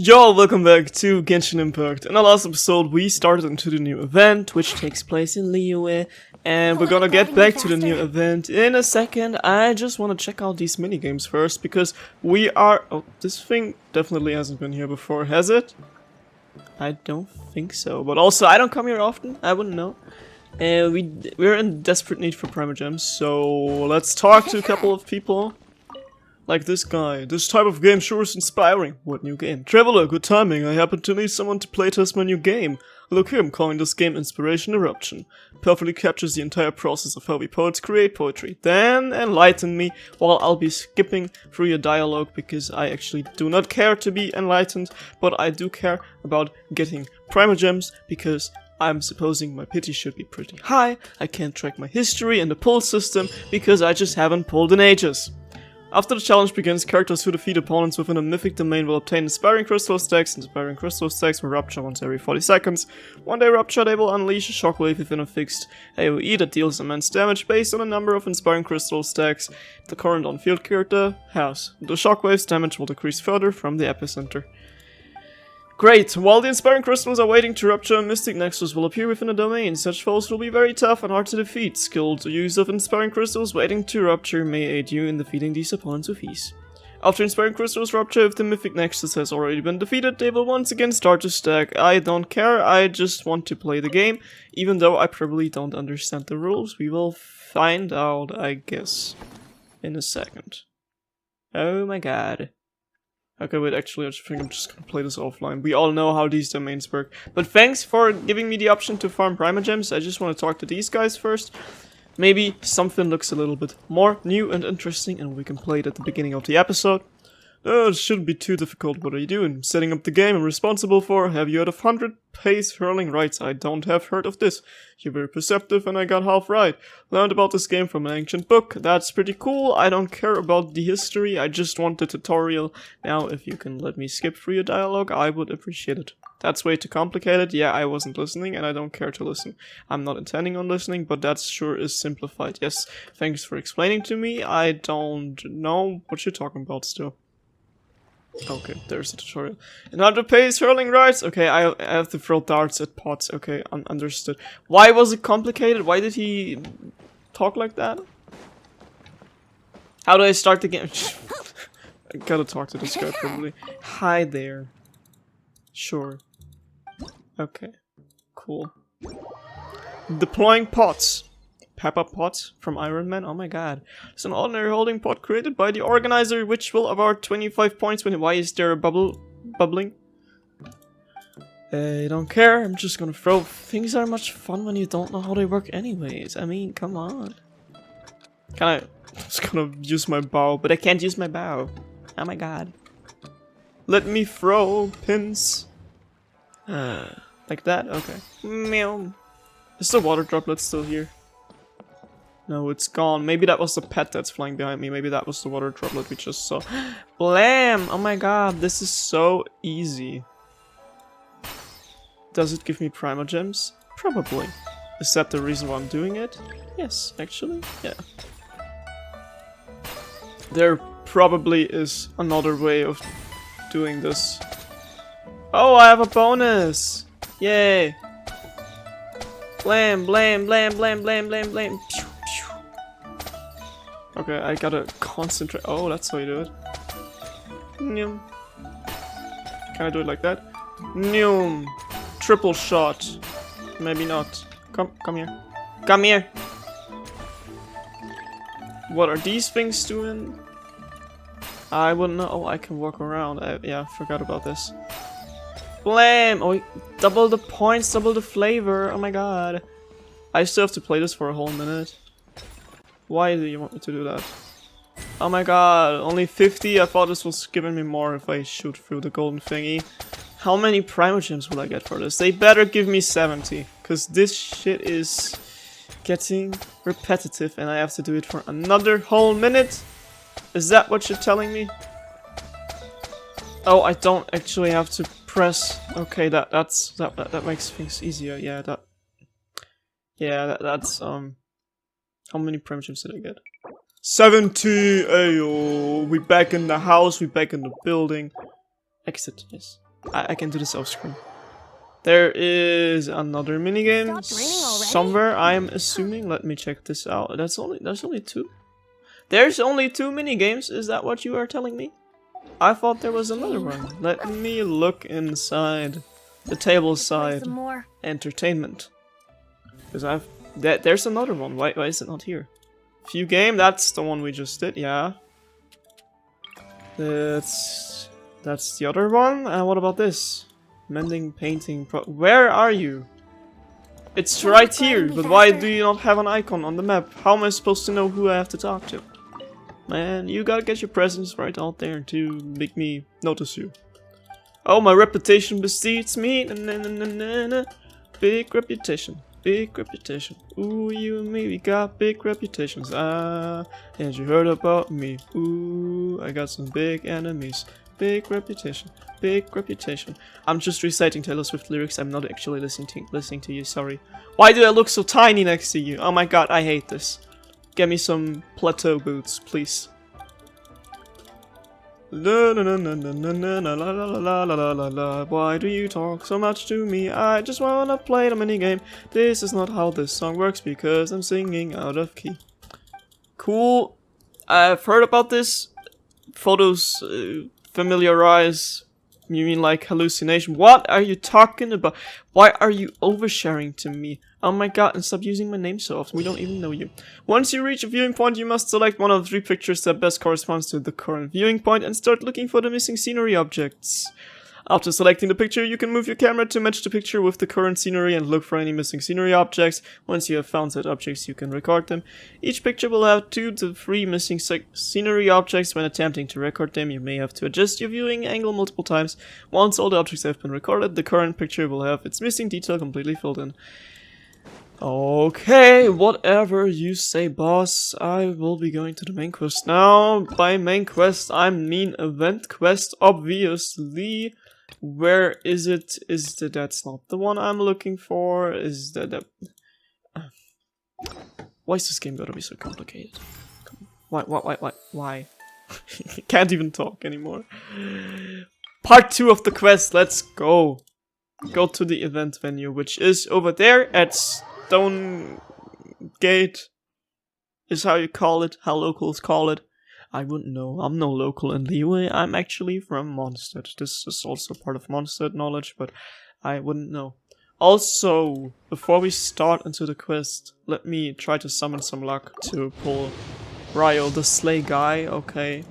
Yo, welcome back to Genshin Impact. In the last episode, we started into the new event, which takes place in Liyue, and we're gonna get back to the new event in a second. I just want to check out these minigames first, because we are... Oh, this thing definitely hasn't been here before, has it? I don't think so, but also, I don't come here often, I wouldn't know. And we're in desperate need for Primogems, so let's talk to a couple of people. Like this guy. This type of game sure is inspiring. What new game? Traveler, good timing. I happen to need someone to playtest my new game. Look here, I'm calling this game Inspiration Eruption. Perfectly captures the entire process of how we poets create poetry. Then enlighten me while I'll be skipping through your dialogue because I actually do not care to be enlightened, but I do care about getting Primogems because I'm supposing my pity should be pretty high. I can't track my history in the pull system because I just haven't pulled in ages. After the challenge begins, characters who defeat opponents within a mythic domain will obtain Inspiring Crystal stacks. Inspiring Crystal stacks will rupture once every 40 seconds. When they rupture, they will unleash a shockwave within a fixed AoE that deals immense damage based on the number of Inspiring Crystal stacks the current on-field character has. The shockwave's damage will decrease further from the epicenter. Great! While the Inspiring Crystals are waiting to rupture, Mystic Nexus will appear within a domain. Such foes will be very tough and hard to defeat. Skilled use of Inspiring Crystals waiting to rupture may aid you in defeating these opponents with ease. After Inspiring Crystals rupture, if the Mythic Nexus has already been defeated, they will once again start to stack. I don't care, I just want to play the game, even though I probably don't understand the rules. We will find out, I guess, in a second. Oh my god. Okay, wait, actually, I think I'm just gonna play this offline. We all know how these domains work. But thanks for giving me the option to farm Primogems. I just want to talk to these guys first. Maybe something looks a little bit more new and interesting, and we can play it at the beginning of the episode. It shouldn't be too difficult. What are you doing? Setting up the game I'm responsible for. Have you heard of 100 pace hurling rights? I don't have heard of this. You're very perceptive and I got half right. Learned about this game from an ancient book. That's pretty cool. I don't care about the history. I just want the tutorial. Now, if you can let me skip through your dialogue, I would appreciate it. That's way too complicated. Yeah, I wasn't listening and I don't care to listen. I'm not intending on listening, but that sure is simplified. Yes, thanks for explaining to me. I don't know what you're talking about still. Okay, there's the tutorial. Another pace hurling rights. Okay, I have to throw darts at pots. Okay, understood. Why was it complicated? Why did he talk like that? How do I start the game? I gotta talk to this guy probably. Hi there. Sure. Okay. Cool. Deploying pots. Pepper pot from Iron Man. Oh my god. It's an ordinary holding pot created by the organizer, which will award 25 points when... Why is there a bubbling? I don't care. I'm just gonna throw... Things are much fun when you don't know how they work anyways. I mean, come on. I'm just gonna use my bow, but I can't use my bow. Oh my god. Let me throw pins. Like that? Okay. Meow. Is the water droplet still here? No, it's gone. Maybe that was the pet that's flying behind me. Maybe that was the water droplet we just saw. Blam! Oh my god, this is so easy. Does it give me Primogems? Probably. Is that the reason why I'm doing it? Yes, actually, yeah. There probably is another way of doing this. Oh, I have a bonus! Yay! Blam, blam, blam, blam, blam, blam, blam. Okay, I gotta concentrate. Oh, that's how you do it. Noom. Can I do it like that? Noom. Triple shot. Maybe not. Come here. Come here. What are these things doing? I wouldn't know. Oh, I can walk around. Yeah, I forgot about this. Blam! Oh, double the points, double the flavor. Oh my god. I still have to play this for a whole minute. Why do you want me to do that? Oh my god, only 50? I thought this was giving me more if I shoot through the golden thingy. How many Primogems will I get for this? They better give me 70. Because this shit is getting repetitive and I have to do it for another whole minute? Is that what you're telling me? Oh, I don't actually have to press. Okay, that makes things easier. Yeah, that's how many Primogems did I get? 70! Ayo! We back in the house, we back in the building. Exit, yes. I can do this off screen. There is another minigame somewhere, I'm assuming. Let me check this out. There's only 2. There's only 2 minigames, is that what you are telling me? I thought there was another one. Let me look inside the table side entertainment. Because there's another one. Why is it not here? View game, that's the one we just did, yeah. That's the other one. And what about this? Mending, painting, where are you? It's right here, but why do you not have an icon on the map? How am I supposed to know who I have to talk to? Man, you gotta get your presence right out there to make me notice you. Oh, my reputation precedes me. Big reputation. Big reputation. Ooh, you and me, we got big reputations. And you heard about me. Ooh, I got some big enemies. Big reputation. Big reputation. I'm just reciting Taylor Swift lyrics. I'm not actually listening to you. Sorry. Why do I look so tiny next to you? Oh my god, I hate this. Get me some plateau boots, please. La la la la la la la la la la la. Why do you talk so much to me? I just wanna play the minigame. This is not how this song works because I'm singing out of key. Cool. I've heard about this. Photos familiarize. You mean like hallucination? What are you talking about? Why are you oversharing to me? Oh my god, and stop using my name so often, we don't even know you. Once you reach a viewing point, you must select one of the 3 pictures that best corresponds to the current viewing point and start looking for the missing scenery objects. After selecting the picture, you can move your camera to match the picture with the current scenery and look for any missing scenery objects. Once you have found said objects, you can record them. Each picture will have 2 to 3 missing scenery objects. When attempting to record them, you may have to adjust your viewing angle multiple times. Once all the objects have been recorded, the current picture will have its missing detail completely filled in. Okay, whatever you say, boss. I will be going to the main quest now. By main quest, I mean event quest, obviously. Where is it? That's not the one I'm looking for. Is that why is this game gotta be so complicated? Why? Can't even talk anymore. Part 2 of the quest, let's go. Go to the event venue, which is over there at Stone Gate. Is how you call it, how locals call it. I wouldn't know. I'm no local in Liyue. I'm actually from Mondstadt. This is also part of Mondstadt knowledge, but I wouldn't know. Also, before we start into the quest, let me try to summon some luck to pull Ryo, the Slay guy. Okay.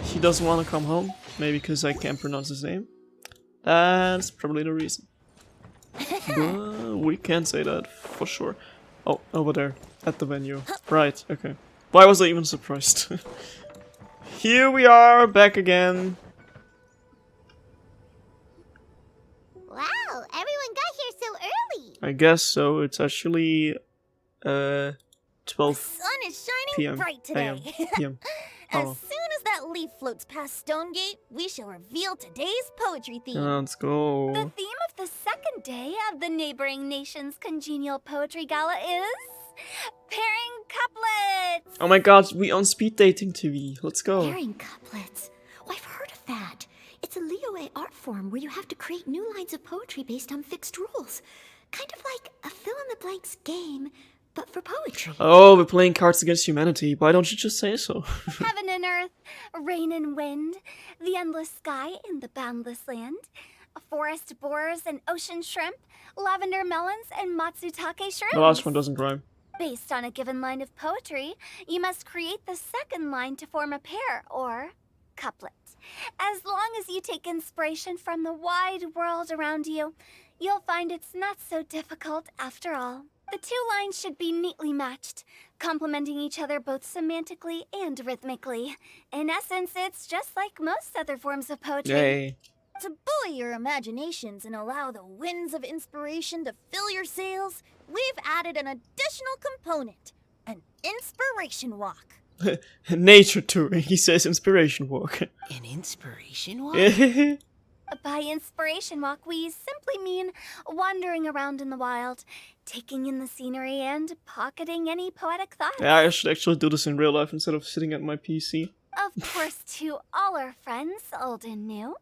He doesn't want to come home. Maybe because I can't pronounce his name. That's probably the reason. But we can't say that for sure. Oh, over there. At the venue. Right, okay. Why was I even surprised? Here we are, back again. Wow, everyone got here so early. I guess so. It's actually 12 The sun is shining PM. bright today. PM. As Oh. soon as that leaf floats past Stonegate, we shall reveal today's poetry theme. Let's go. The theme of the second day of the neighboring nation's congenial poetry gala is pairing couplets. Oh my god, we on speed dating TV. Let's go. Pairing couplets. Oh, I've heard of that. It's a Liyue art form where you have to create new lines of poetry based on fixed rules. Kind of like a fill-in-the-blanks game, but for poetry. Oh, we're playing Cards Against Humanity. Why don't you just say so? Heaven and earth, rain and wind, the endless sky and the boundless land, forest boars and ocean shrimp, lavender melons and matsutake shrimp. The last one doesn't rhyme. Based on a given line of poetry, you must create the second line to form a pair, or couplet. As long as you take inspiration from the wide world around you, you'll find it's not so difficult after all. The 2 lines should be neatly matched, complementing each other both semantically and rhythmically. In essence, it's just like most other forms of poetry. Yay. To buoy your imaginations and allow the winds of inspiration to fill your sails, we've added an additional component, an inspiration walk. Nature tour. He says inspiration walk. An inspiration walk? By inspiration walk, we simply mean wandering around in the wild, taking in the scenery and pocketing any poetic thoughts. Yeah, I should actually do this in real life instead of sitting at my PC. Of course, to all our friends, old and new,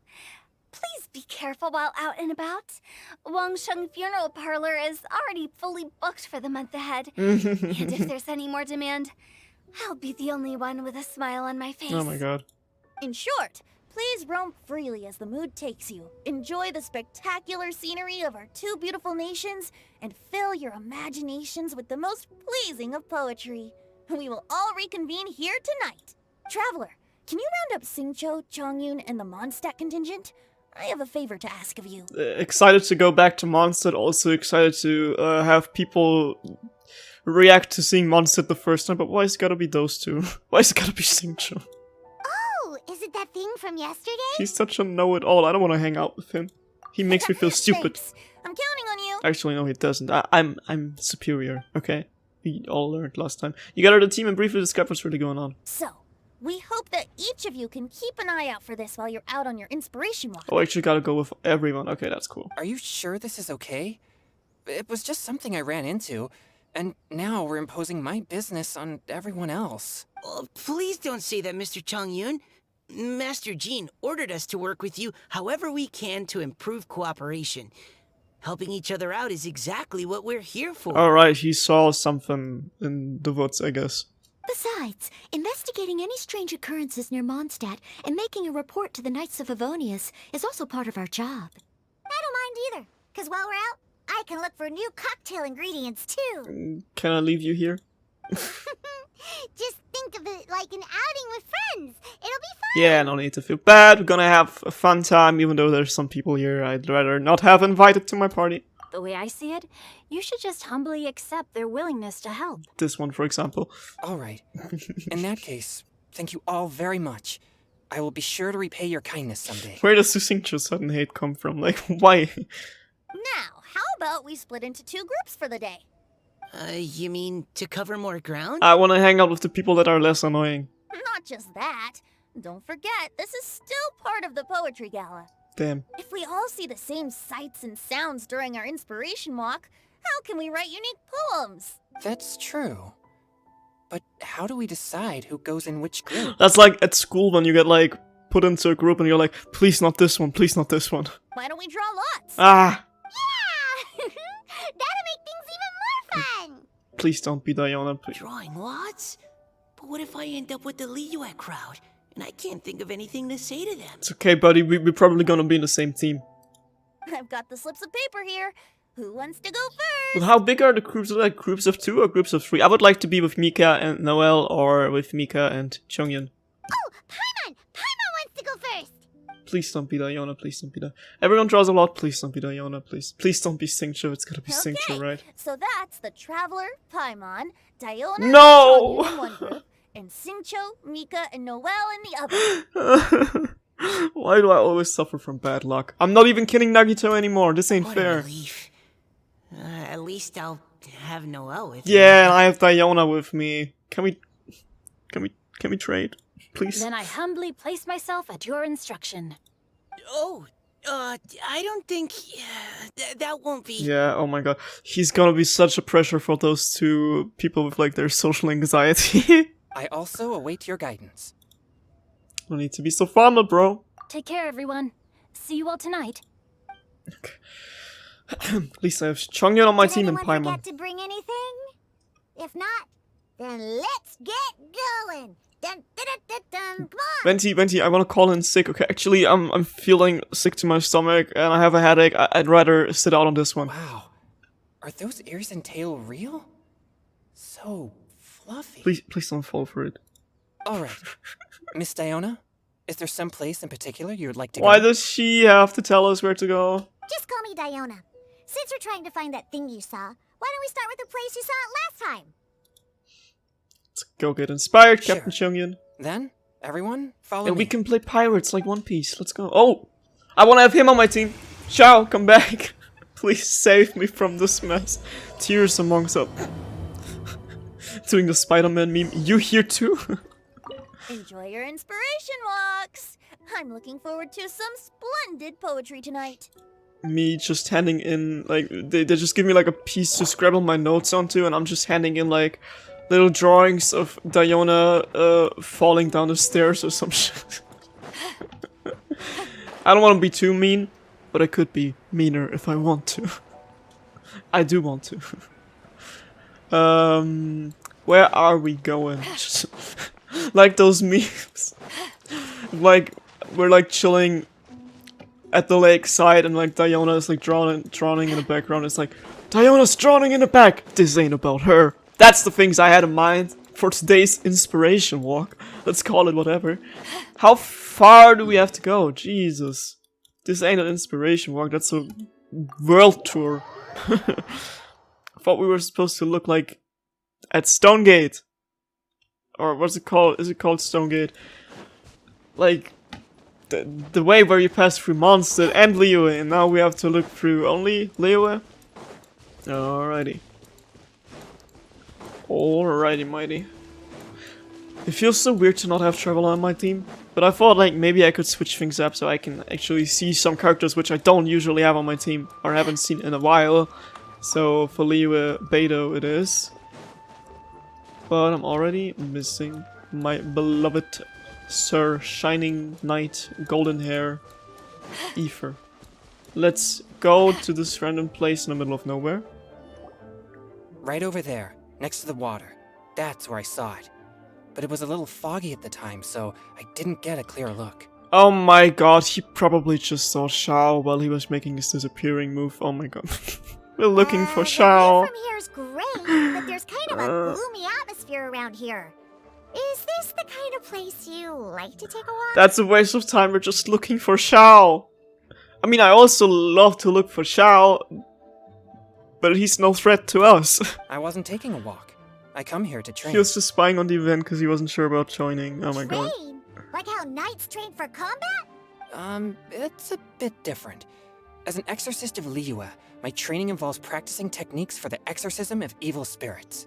Please be careful while out and about. Wangsheng Funeral Parlor is already fully booked for the month ahead. And if there's any more demand, I'll be the only one with a smile on my face. Oh my god. In short, please roam freely as the mood takes you. Enjoy the spectacular scenery of our two beautiful nations, and fill your imaginations with the most pleasing of poetry. We will all reconvene here tonight. Traveler, can you round up Xingqiu, Chongyun, and the Mondstadt contingent? I have a favor to ask of you. Excited to go back to Mondstadt, also excited to have people react to seeing Mondstadt the first time, but why is it gotta be those two? Why is it gotta be Xingqiu? Oh, is it that thing from yesterday? He's such a know-it-all, I don't want to hang out with him. He makes me feel stupid. Thanks. I'm counting on you. Actually, no, he doesn't. I'm superior, okay? We all learned last time. You gather the team and briefly describe what's really going on. So, we hope that each of you can keep an eye out for this while you're out on your inspiration walk. Oh, I actually gotta go with everyone. Okay, that's cool. Are you sure this is okay? It was just something I ran into, and now we're imposing my business on everyone else. Oh, please don't say that, Mr. Chongyun. Master Jean ordered us to work with you however we can to improve cooperation. Helping each other out is exactly what we're here for. Alright, he saw something in the woods, I guess. Besides, investigating any strange occurrences near Mondstadt and making a report to the Knights of Favonius is also part of our job. I don't mind either, because while we're out, I can look for new cocktail ingredients too. Can I leave you here? Just think of it like an outing with friends. It'll be fun. Yeah, no need to feel bad. We're gonna have a fun time, even though there's some people here I'd rather not have invited to my party. The way I see it, you should just humbly accept their willingness to help. This one, for example. All right. In that case, thank you all very much. I will be sure to repay your kindness someday. Where does Xingqiu sudden hate come from? Like, why? Now, how about we split into two groups for the day? You mean to cover more ground? I wanna hang out with the people that are less annoying. Not just that. Don't forget, this is still part of the Poetry Gala. Damn. If we all see the same sights and sounds during our inspiration walk, how can we write unique poems? That's true. But how do we decide who goes in which group? That's like at school when you get like put into a group and you're like, please not this one, please not this one. Why don't we draw lots? Ah! Yeah! That'll make things even more fun. Please don't be Diana, please. Drawing lots? But what if I end up with the Liyue crowd, and I can't think of anything to say to them? It's okay, buddy, we're probably gonna be in the same team. I've got the slips of paper here. Who wants to go first? But how big are the groups? Are they like groups of 2 or groups of 3? I would like to be with Mika and Noelle, or with Mika and Chongyun. Oh, Paimon! Paimon wants to go first. Please don't be Diana, please don't be Diana. Everyone draws a lot, please don't be Diana, please. Please don't be Xingqiu, it's gotta be Xingqiu, right? So that's the Traveler, Paimon, Diona, No! and Chongyun in one group, and Xingqiu, Mika, and Noelle in the other. Why do I always suffer from bad luck? I'm not even kidding Nagito anymore, this ain't What fair. a relief. At least I'll have Noelle with Yeah, and I have Diona with me. Can we trade? Please? Then I humbly place myself at your instruction. Oh, I don't think... that won't be... Yeah, oh my god. He's gonna be such a pressure for those 2 people with like their social anxiety. I also await your guidance. No need to be so formal, bro. Take care, everyone. See you all tonight. At least I have Chongyun on my Did team and anyone Paimon. forget to bring anything? If not, then let's get going. Dun, dun, dun, dun, dun. Come on. Venti, I wanna call in sick. Okay, actually, I'm feeling sick to my stomach and I have a headache. I'd rather sit out on this one. Wow. Are those ears and tail real? So fluffy. Please don't fall for it. Alright. Miss Diona, is there some place in particular you would like to Why go? does she have to tell us where to go? Just call me Diona. Since we're trying to find that thing you saw, why don't we start with the place you saw it last time? Let's go get inspired, Sure. Captain Chongyun. Then, everyone, follow And me. we can play pirates like One Piece. Let's go. Oh! I wanna have him on my team. Shao, come back. Please save me from this mess. Tears amongst us. Doing the Spider-Man meme. You here too? Enjoy your inspiration walks. I'm looking forward to some splendid poetry tonight. Me just handing in, like, they just give me like a piece to scribble my notes onto, and I'm just handing in like little drawings of Diona falling down the stairs or some shit. I don't want to be too mean, but I could be meaner if I want to. I do want to. Where are we going? Like those memes. Like, we're like chilling at the lakeside and like Diana is like drowning in the background. It's like, Diana's drowning in the back! This ain't about her. That's the things I had in mind for today's inspiration walk. Let's call it whatever. How far do we have to go? Jesus. This ain't an inspiration walk, that's a world tour. I thought we were supposed to look like at Stonegate. Or what's it called? Is it called Stonegate? Like the way where you pass through Mondstadt and Liyue, and now we have to look through only Liyue? Alrighty. Alrighty, mighty. It feels so weird to not have travel on my team, but I thought like maybe I could switch things up so I can actually see some characters which I don't usually have on my team or haven't seen in a while. So for Liyue Beidou it is. But I'm already missing my beloved Sir Shining Knight, golden hair, Ether. Let's go to this random place in the middle of nowhere. Right over there, next to the water. That's where I saw it. But it was a little foggy at the time, so I didn't get a clear look. Oh my god, he probably just saw Shao while he was making his disappearing move. Oh my god. We're looking for Shao. The view from here is great, but there's kind of a gloomy atmosphere around here. Is this the kind of place you like to take a walk? That's a waste of time, we're just looking for Shao. I mean, I also love to look for Shao, but he's no threat to us. I wasn't taking a walk. I come here to train. He was just spying on the event because he wasn't sure about joining. Oh my god. Train? Like how knights train for combat? It's a bit different. As an exorcist of Liyue, my training involves practicing techniques for the exorcism of evil spirits.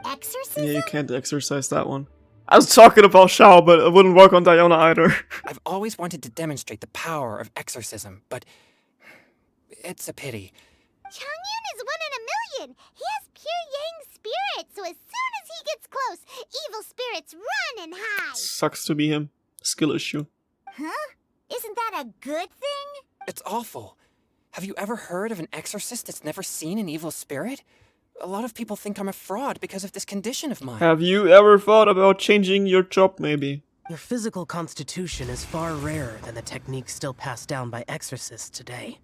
Exorcism? Yeah, you can't exercise that one. I was talking about Shao, but it wouldn't work on Diana either. I've always wanted to demonstrate the power of exorcism, but it's a pity. Changyun is 1 in a million. He has pure yang spirit, so as soon as he gets close, evil spirits run and hide. Sucks to be him. Skill issue. Huh? Isn't that a good thing? It's awful. Have you ever heard of an exorcist that's never seen an evil spirit? A lot of people think I'm a fraud because of this condition of mine. Have you ever thought about changing your job, maybe? Your physical constitution is far rarer than the techniques still passed down by exorcists today.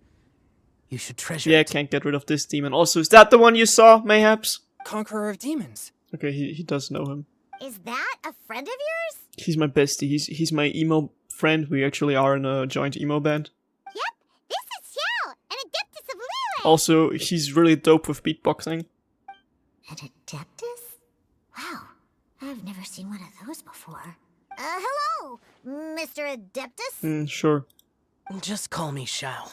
You should treasure Yeah, it. can't get rid of this demon. Also, is that the one you saw, mayhaps? Conqueror of demons. Okay, he does know him. Is that a friend of yours? He's my bestie. He's my emo friend. We actually are in a joint emo band. Yep, this is Xiao, an adeptus of Liyue. Also, he's really dope with beatboxing. An adeptus? Wow, I've never seen one of those before. Hello, Mr. Adeptus? Sure. Just call me Shao.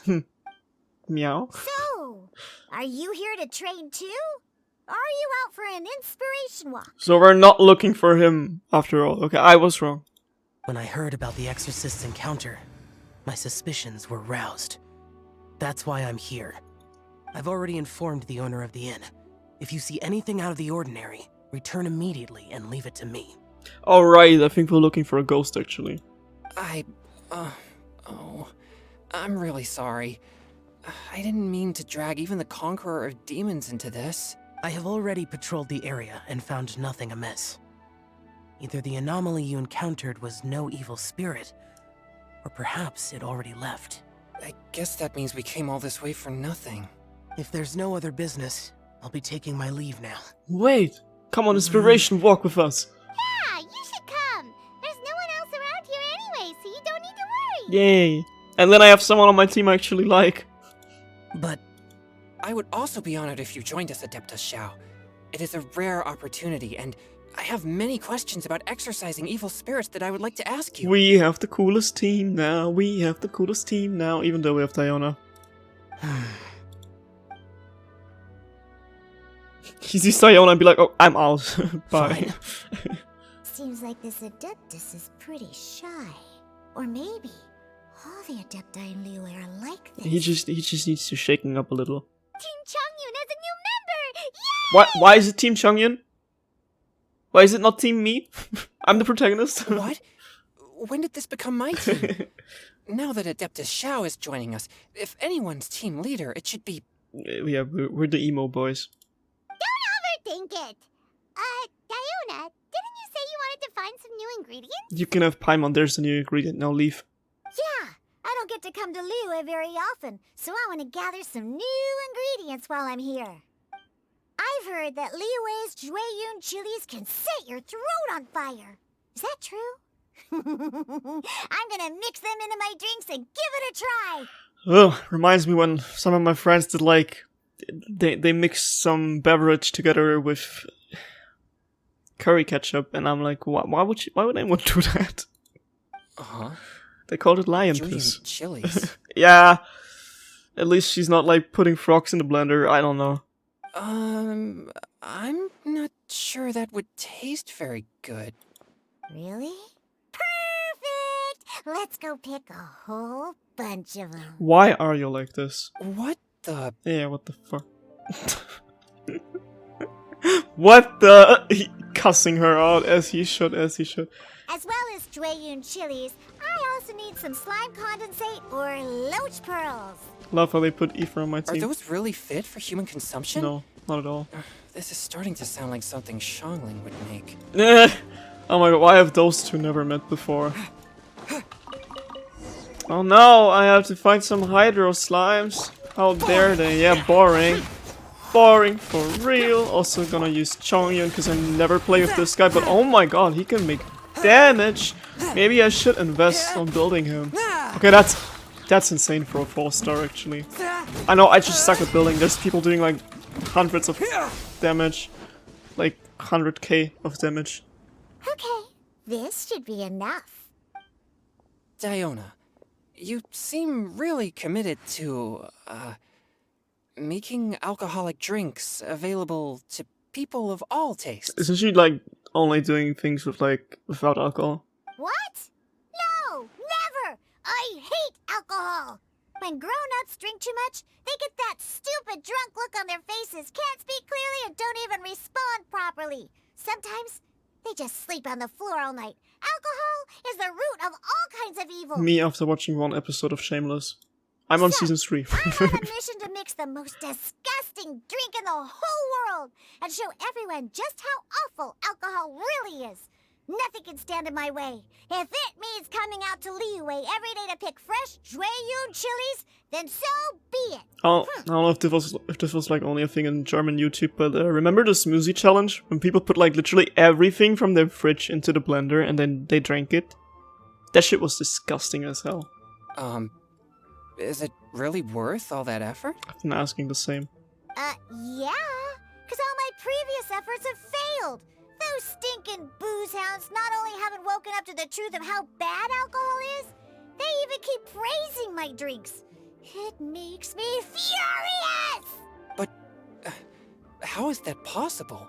Meow. So, are you here to train too? Or are you out for an inspiration walk? So we're not looking for him after all. Okay, I was wrong. When I heard about the exorcist's encounter, my suspicions were roused. That's why I'm here. I've already informed the owner of the inn. If you see anything out of the ordinary, return immediately and leave it to me. Alright, I think we're looking for a ghost actually. I'm really sorry. I didn't mean to drag even the Conqueror of Demons into this. I have already patrolled the area and found nothing amiss. Either the anomaly you encountered was no evil spirit, or perhaps it already left. I guess that means we came all this way for nothing. If there's no other business, I'll be taking my leave now. Wait! Come on, inspiration walk with us! Yeah, you should come. There's no one else around here anyway, so you don't need to worry. Yay! And then I have someone on my team I actually like. But I would also be honored if you joined us, Adeptus Shao. It is a rare opportunity, and I have many questions about exorcising evil spirits that I would like to ask you. We have the coolest team now, we have the coolest team now, even though we have Diana. He sees Diana and be like, oh, I'm out. Bye. Seems like this Adeptus is pretty shy. Or maybe all the Adepti in Liyue are like this. He just needs to shaking up a little. Team Changyun has a new member! Yay! Why is it Team Changyun? Why is it not Team me? I'm the protagonist. What? When did this become my team? now that Adeptus Xiao is joining us, if anyone's team leader, it should be... Yeah, we're the emo boys. Don't overthink it. Diona, didn't you say you wanted to find some new ingredients? You can have Paimon, there's a new ingredient, now leave. Yeah, I don't get to come to Liyue very often, so I want to gather some new ingredients while I'm here. I've heard that Liyue's Jueyun chilies can set your throat on fire. Is that true? I'm gonna mix them into my drinks and give it a try. Oh, reminds me when some of my friends did like... They mixed some beverage together with curry ketchup, and I'm like, why would anyone do that? Uh-huh. They called it lion Julian piss. chilies. Yeah. At least she's not like putting frogs in the blender, I don't know. I'm not sure that would taste very good. Really? Perfect! Let's go pick a whole bunch of them. Why are you like this? What the... Yeah, what the fuck? What the... Cussing her out as he should. As well as Jueyun chilies, I also need some slime condensate or loach pearls. Love how they put Aoife on my Are team. those really fit for human consumption? No, not at all. This is starting to sound like something Xiangling would make. Oh my god, why have those two never met before? Oh no, I have to find some hydro slimes. How dare they? Yeah, boring. Boring for real. Also gonna use Chongyun because I never play with this guy, but oh my god, he can make damage. Maybe I should invest on building him. Okay, that's insane for a 4-star actually. I know, I just suck at building. There's people doing like hundreds of damage. Like 100k of damage. Okay, this should be enough. Diona, you seem really committed to, making alcoholic drinks available to people of all tastes. Isn't she like only doing things with like without alcohol? What? No, never! I hate alcohol! When grown-ups drink too much, they get that stupid drunk look on their faces, can't speak clearly, and don't even respond properly. Sometimes, they just sleep on the floor all night. Alcohol is the root of all kinds of evil. Me after watching one episode of Shameless. I'm on season 3. I have a mission to mix the most disgusting drink in the whole world and show everyone just how awful alcohol really is. Nothing can stand in my way. If it means coming out to Liyue every day to pick fresh Jueyun chilies, then so be it. Oh, I don't know if this was like only a thing in German YouTube, but remember the smoothie challenge when people put like literally everything from their fridge into the blender and then they drank it? That shit was disgusting as hell. Is it really worth all that effort? I've been asking the same. Yeah, because all my previous efforts have failed. Those stinking booze hounds not only haven't woken up to the truth of how bad alcohol is, they even keep praising my drinks. It makes me furious! But how is that possible?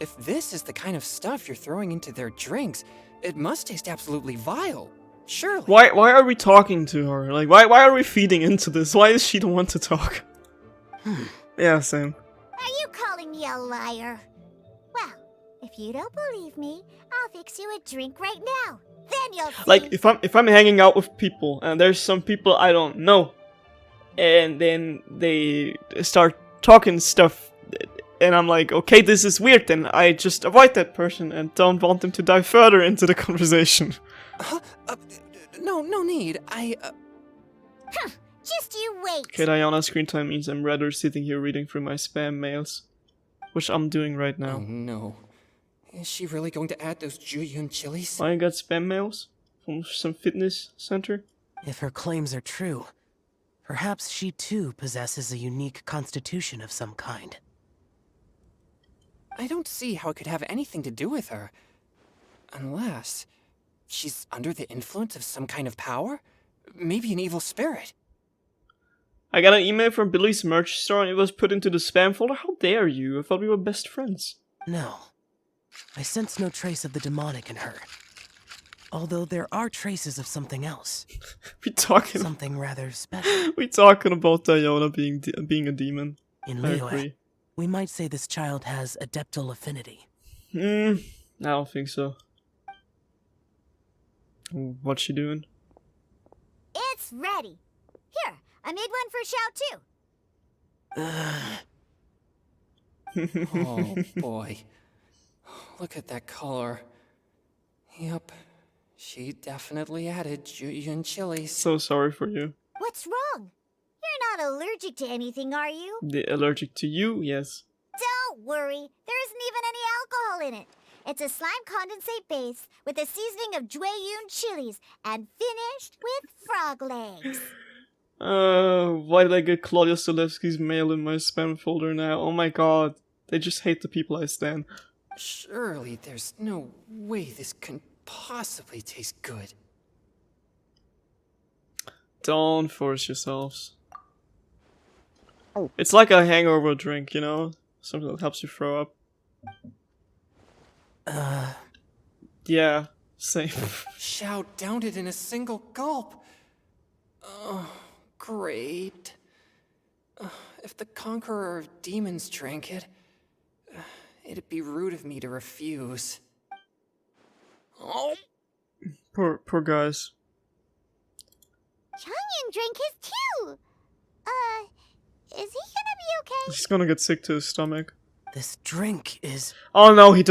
If this is the kind of stuff you're throwing into their drinks, it must taste absolutely vile. Surely. Why are we talking to her? Like, why are we feeding into this? Why is she the one to talk? Yeah, same. Are you calling me a liar? Well, if you don't believe me, I'll fix you a drink right now. Then you'll see. Like, if I'm hanging out with people, and there's some people I don't know, and then they start talking stuff, and I'm like, okay, this is weird, then I just avoid that person and don't want them to dive further into the conversation. No need. Just you wait. Okay, Diana, screen time means I'm rather sitting here reading through my spam mails. Which I'm doing right Oh now. no. Is she really going to add those Jueyun chilies? I got spam mails from some fitness center. If her claims are true, perhaps she too possesses a unique constitution of some kind. I don't see how it could have anything to do with her. Unless she's under the influence of some kind of power? Maybe an evil spirit. I got an email from Billy's merch store and it was put into the spam folder. How dare you? I thought we were best friends. No. I sense no trace of the demonic in her. Although there are traces of something else. We talking Something rather special. we talking about Diona being a demon. In I Liyue, agree. we might say this child has adeptal affinity. I don't think so. What's she doing? It's ready. Here, I made one for Xiao too. Oh boy. Look at that color. Yep. She definitely added Julian chilies. So sorry for you. What's wrong? You're not allergic to anything, are you? Allergic to you? Yes. Don't worry. There isn't even any alcohol in it. It's a slime condensate base with a seasoning of Jueyun chilies and finished with frog legs. Why did I get Claudia Zalewski's mail in my spam folder now? Oh my god. They just hate the people I stan. Surely there's no way this can possibly taste good. Don't force yourselves. It's like a hangover drink, you know? Something that helps you throw up. Yeah, same. Xiao downed it in a single gulp. Oh, great. If the Conqueror of Demons drank it, it'd be rude of me to refuse. Oh. Poor guys. Changyun drank his too. Is he gonna be okay? He's gonna get sick to his stomach. This drink is... Oh no, he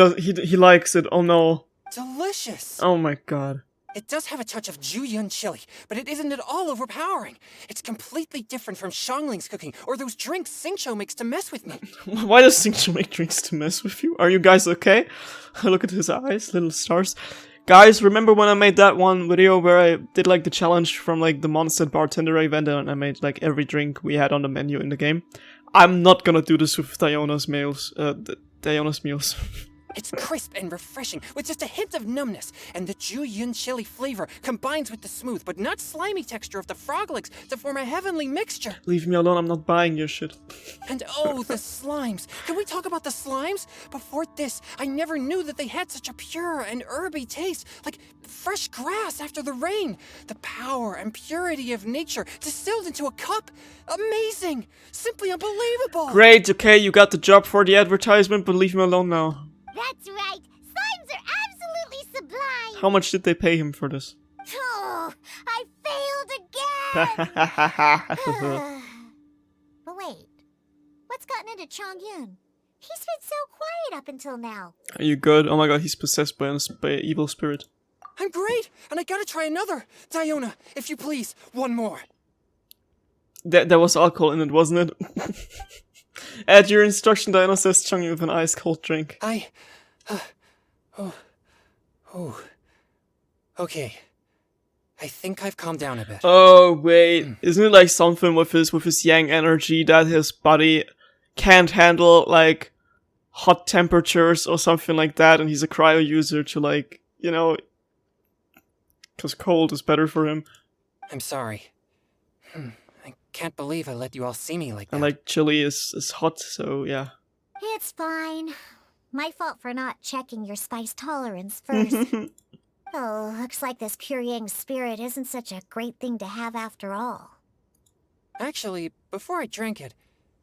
likes it. Oh no. Delicious! Oh my god. It does have a touch of Julian chili, but it isn't at all overpowering. It's completely different from Xiangling's cooking, or those drinks Xingqiu makes to mess with me. Why does Xingqiu make drinks to mess with you? Are you guys okay? Look at his eyes, little stars. Guys, remember when I made that one video where I did like the challenge from like the Monster Bartender event and I made like every drink we had on the menu in the game? I'm not gonna do this with Diona's meals. Diona's meals. It's crisp and refreshing, with just a hint of numbness, and the Julian chili flavor combines with the smooth but not slimy texture of the frog legs to form a heavenly mixture. Leave me alone, I'm not buying your shit. And oh, the slimes. Can we talk about the slimes? Before this, I never knew that they had such a pure and herby taste, like fresh grass after the rain. The power and purity of nature distilled into a cup. Amazing! Simply unbelievable! Great, okay, you got the job for the advertisement, but leave me alone now. That's right. Slimes are absolutely sublime. How much did they pay him for this? Oh, I failed again. But wait, what's gotten into Changyun? He's been so quiet up until now. Are you good? Oh my god, he's possessed by an evil spirit. I'm great, and I gotta try another. Diona, if you please, one more. There was alcohol in it, wasn't it? Add your instruction, Diana says Changyun with an ice cold drink. Okay. I think I've calmed down a bit. Oh wait, isn't it like something with his yang energy that his body can't handle like hot temperatures or something like that, and he's a cryo user to like, you know, because cold is better for him. I'm sorry. I can't believe I let you all see me like that. And like chili is hot, so yeah. It's fine. My fault for not checking your spice tolerance first. Oh, looks like this pure yang spirit isn't such a great thing to have after all. Actually, before I drank it,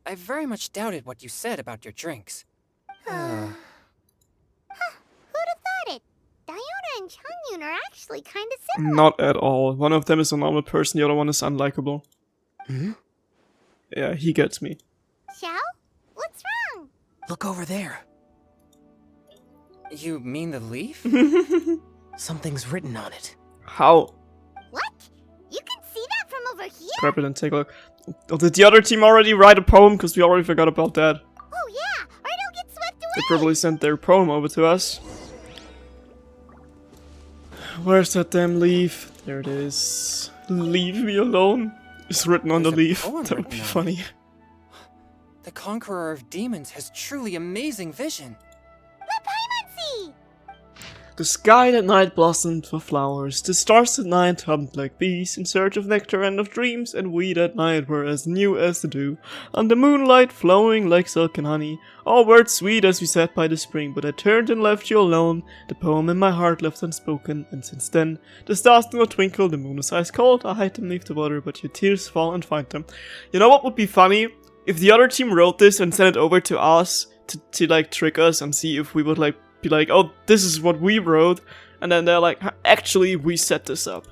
I very much doubted what you said about your drinks. Who'd have thought it? Diona and Changyun are actually kind of similar. Not at all. One of them is a normal person, the other one is unlikable. Hmm? Yeah, he gets me. Xiao? What's wrong? Look over there. You mean the leaf? Something's written on it. How? What? You can see that from over here? Grab it and take a look. Oh, did the other team already write a poem? Because we already forgot about that. Oh yeah, or it'll get swept away. They probably sent their poem over to us. Where's that damn leaf? There it is. Leave me alone. It's written on the There's a leaf. poem That would be written on funny. The Conqueror of Demons has truly amazing vision. The Paimonsi! The sky at night blossomed for flowers, the stars at night hummed like bees in search of nectar and of dreams, and we that night were as new as the dew, on the moonlight flowing like silk and honey, all words sweet as we sat by the spring, but I turned and left you alone, the poem in my heart left unspoken, and since then, the stars do not twinkle, the moon is ice cold, I hide them neath the water, but your tears fall and find them. You know what would be funny? If the other team wrote this and sent it over to us, to like trick us and see if we would like be like, oh, this is what we wrote, and then they're like, actually, we set this up.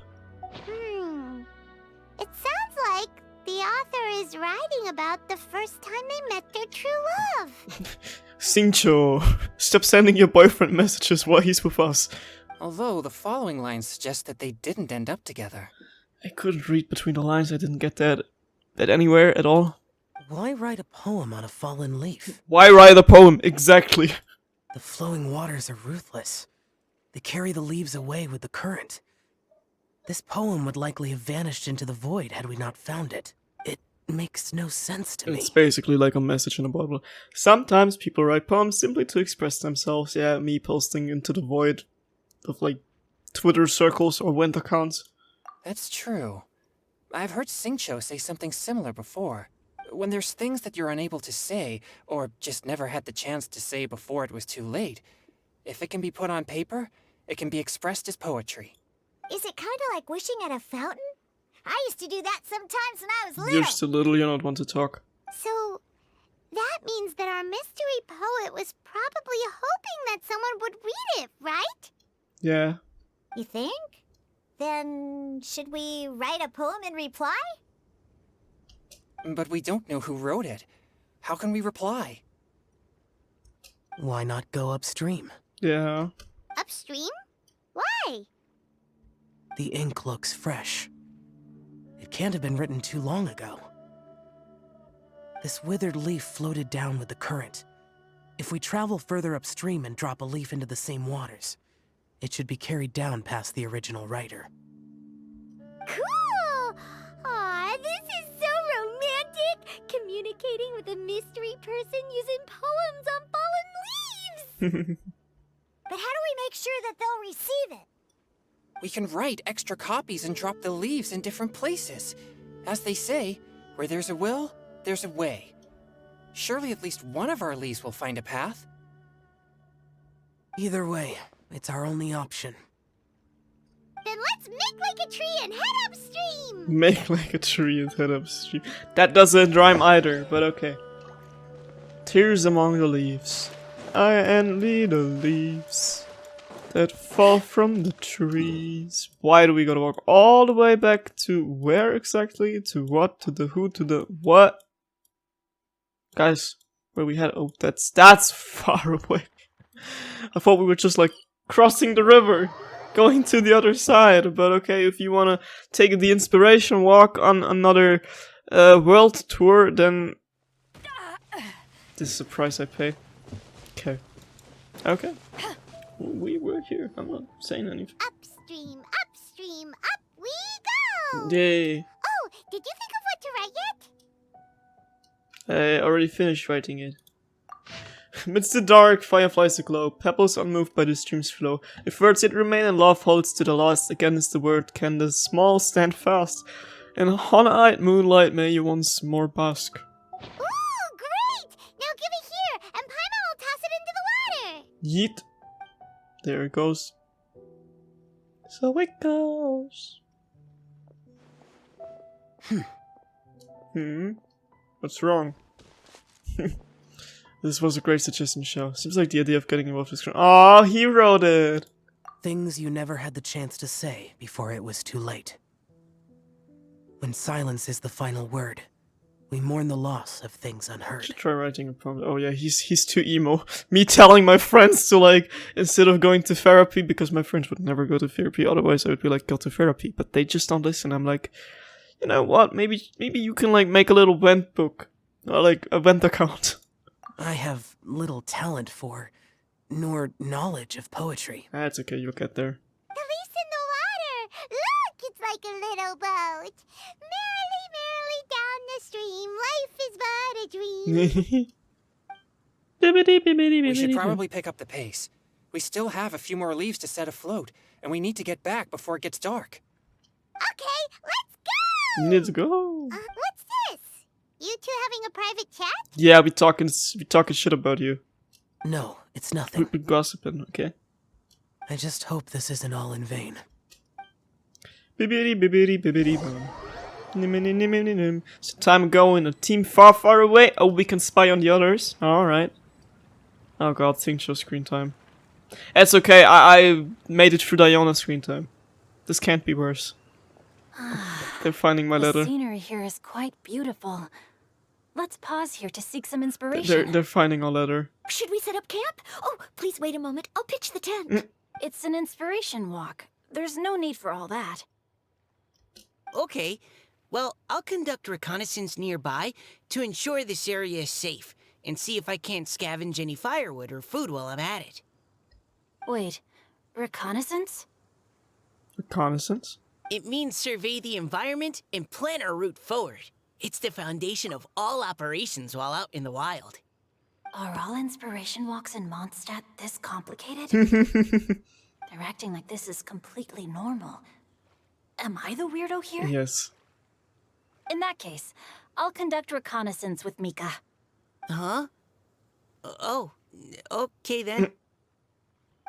is writing about the first time they met their true love. Xingqiu, stop sending your boyfriend messages while he's with us. Although the following lines suggest that they didn't end up together. I couldn't read between the lines, I didn't get that anywhere at all. Why write a poem on a fallen leaf? Why write a poem? Exactly. The flowing waters are ruthless. They carry the leaves away with the current. This poem would likely have vanished into the void had we not found it. It makes no sense to me. It's basically like a message in a bottle. Sometimes people write poems simply to express themselves. Yeah, me posting into the void of like Twitter circles or Went accounts. That's true. I've heard Xingqiu say something similar before. When there's things that you're unable to say, or just never had the chance to say before it was too late, if it can be put on paper, it can be expressed as poetry. Is it kind of like wishing at a fountain? I used to do that sometimes when I was little. You're still little, you don't want to talk. So, that means that our mystery poet was probably hoping that someone would read it, right? Yeah. You think? Then, should we write a poem in reply? But we don't know who wrote it. How can we reply? Why not go upstream? Yeah. Upstream? Why? The ink looks fresh. It can't have been written too long ago. This withered leaf floated down with the current. If we travel further upstream and drop a leaf into the same waters, it should be carried down past the original writer. Cool! Aw, this is so romantic! Communicating with a mystery person using poems on fallen leaves! But how do we make sure that they'll receive it? We can write extra copies and drop the leaves in different places. As they say, where there's a will, there's a way. Surely at least one of our leaves will find a path. Either way, it's our only option. Then let's make like a tree and head upstream! Make like a tree and head upstream. That doesn't rhyme either, but okay. Tears among the leaves. I envy the leaves that fall from the trees. Why do we gotta walk all the way back to where exactly? To what? To the who? To the what? Guys, where we had... Oh, that's far away. I thought we were just like crossing the river, going to the other side. But okay, if you wanna take the inspiration walk on another world tour, then this is a price I pay. Okay. Okay. We were here. I'm not saying anything. Upstream, upstream, up we go! Yay. Oh, did you think of what to write yet? I already finished writing it. Amidst the dark, fireflies aglow, pebbles unmoved by the stream's flow. If words yet remain and love holds to the last, against the word can the small stand fast. In honey-eyed moonlight may you once more bask. Ooh, great! Now give it here, and Paimon will toss it into the water! Yeet. There it goes. So it goes. What's wrong? This was a great suggestion, show. Seems like the idea of getting involved is... Oh, he wrote it! Things you never had the chance to say before it was too late. When silence is the final word, we mourn the loss of things unheard. Should try writing a poem. Oh yeah, he's too emo. Me telling my friends to like, instead of going to therapy, because my friends would never go to therapy, otherwise I would be like, go to therapy. But they just don't listen. I'm like, you know what, maybe you can like make a little Vent book. Or like a Vent account. I have little talent for, nor knowledge of poetry. That's okay, you'll get there. The leaf's in the water! Look, it's like a little boat! Merrily, merrily down the stream, life is but a dream. We should probably pick up the pace. We still have a few more leaves to set afloat, and we need to get back before it gets dark. Okay, let's go! Let's go. What's this? You two having a private chat? Yeah, we talking shit about you. No, it's nothing. We're gossiping, okay? I just hope this isn't all in vain. Bibbidi bibbidi bibbidi bum. Some time ago in a team far, far away. Oh, we can spy on the others. Alright. Oh god, Xingqiu screen time. It's okay, I made it through Diana's screen time. This can't be worse. They're finding my The letter. scenery here is quite beautiful. Let's pause here to seek some inspiration. They're finding our letter. Should we set up camp? Oh, please wait a moment. I'll pitch the tent. It's an inspiration walk. There's no need for all that. Okay, well, I'll conduct reconnaissance nearby to ensure this area is safe and see if I can't scavenge any firewood or food while I'm at it. Wait, reconnaissance? Reconnaissance? It means survey the environment and plan our route forward. It's the foundation of all operations while out in the wild. Are all inspiration walks in Mondstadt this complicated? They're acting like this is completely normal. Am I the weirdo here? Yes. In that case, I'll conduct reconnaissance with Mika. Huh? Oh, okay then.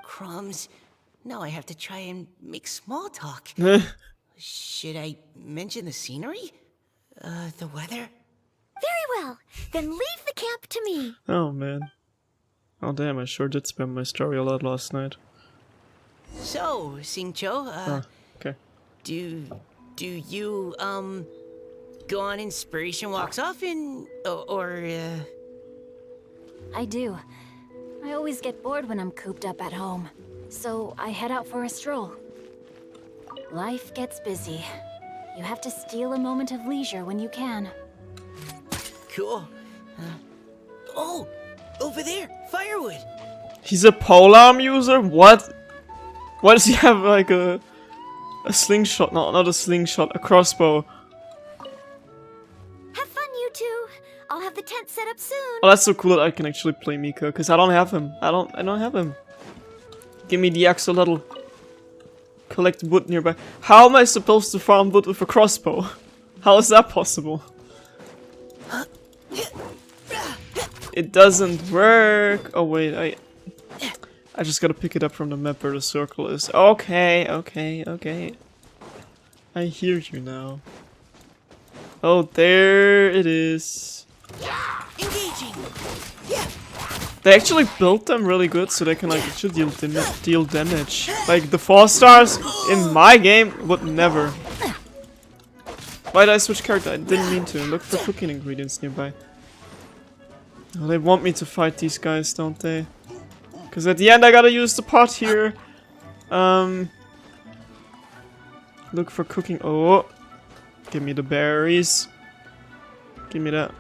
Crumbs. Now I have to try and make small talk. Should I mention the scenery? The weather? Very well. Then leave the camp to me. Oh man. Oh damn, I sure did spam my story a lot last night. So, Singcho, Okay. do you, go on inspiration walks often? Or I do. I always get bored when I'm cooped up at home. So I head out for a stroll. Life gets busy. You have to steal a moment of leisure when you can. Cool. Oh, over there, firewood. He's a polearm user? What? Why does he have like a slingshot? No, not a slingshot, a crossbow. Have fun, you two. I'll have the tent set up soon. Oh, that's so cool that I can actually play Mika, because I don't have him. I don't have him. Give me the axolotl. Collect wood nearby. How am I supposed to farm wood with a crossbow? How is that possible? It doesn't work. Oh wait, I just gotta pick it up from the map where the circle is. Okay, okay. I hear you now. Oh, there it is. Engaging. They actually built them really good, so they can like actually deal damage. Like the 4-stars in my game would never. Why did I switch character? I didn't mean to. Look for cooking ingredients nearby. Oh, they want me to fight these guys, don't they? Because at the end I gotta use the pot here. Look for cooking. Oh, give me the berries. Give me that.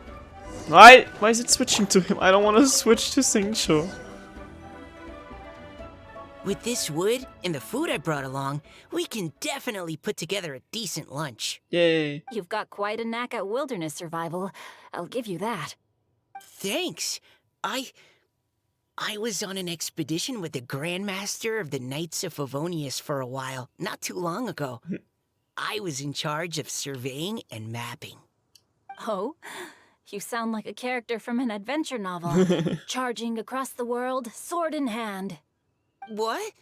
Why is it switching to him? I don't want to switch to Singcho. With this wood and the food I brought along, we can definitely put together a decent lunch. Yay. You've got quite a knack at wilderness survival. I'll give you that. Thanks. I was on an expedition with the Grandmaster of the Knights of Favonius for a while, not too long ago. I was in charge of surveying and mapping. Oh? You sound like a character from an adventure novel. Charging across the world, sword in hand. What?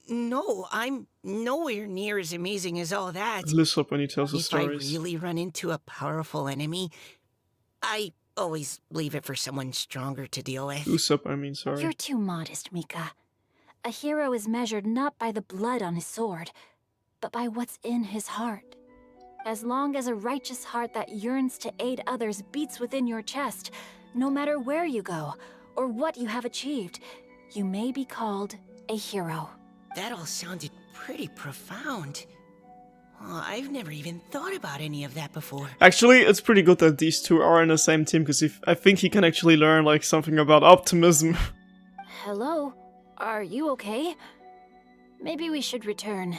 No, I'm nowhere near as amazing as all that. Listen up when he tells us If I stories. really run into a powerful enemy, I always leave it for someone stronger to deal with. Usopp, I mean, sorry. You're too modest, Mika. A hero is measured not by the blood on his sword, but by what's in his heart. As long as a righteous heart that yearns to aid others beats within your chest, no matter where you go or what you have achieved, you may be called a hero. That all sounded pretty profound. Oh, I've never even thought about any of that before. Actually, it's pretty good that these two are in the same team, because I think he can actually learn like something about optimism. Hello? Are you okay? Maybe we should return,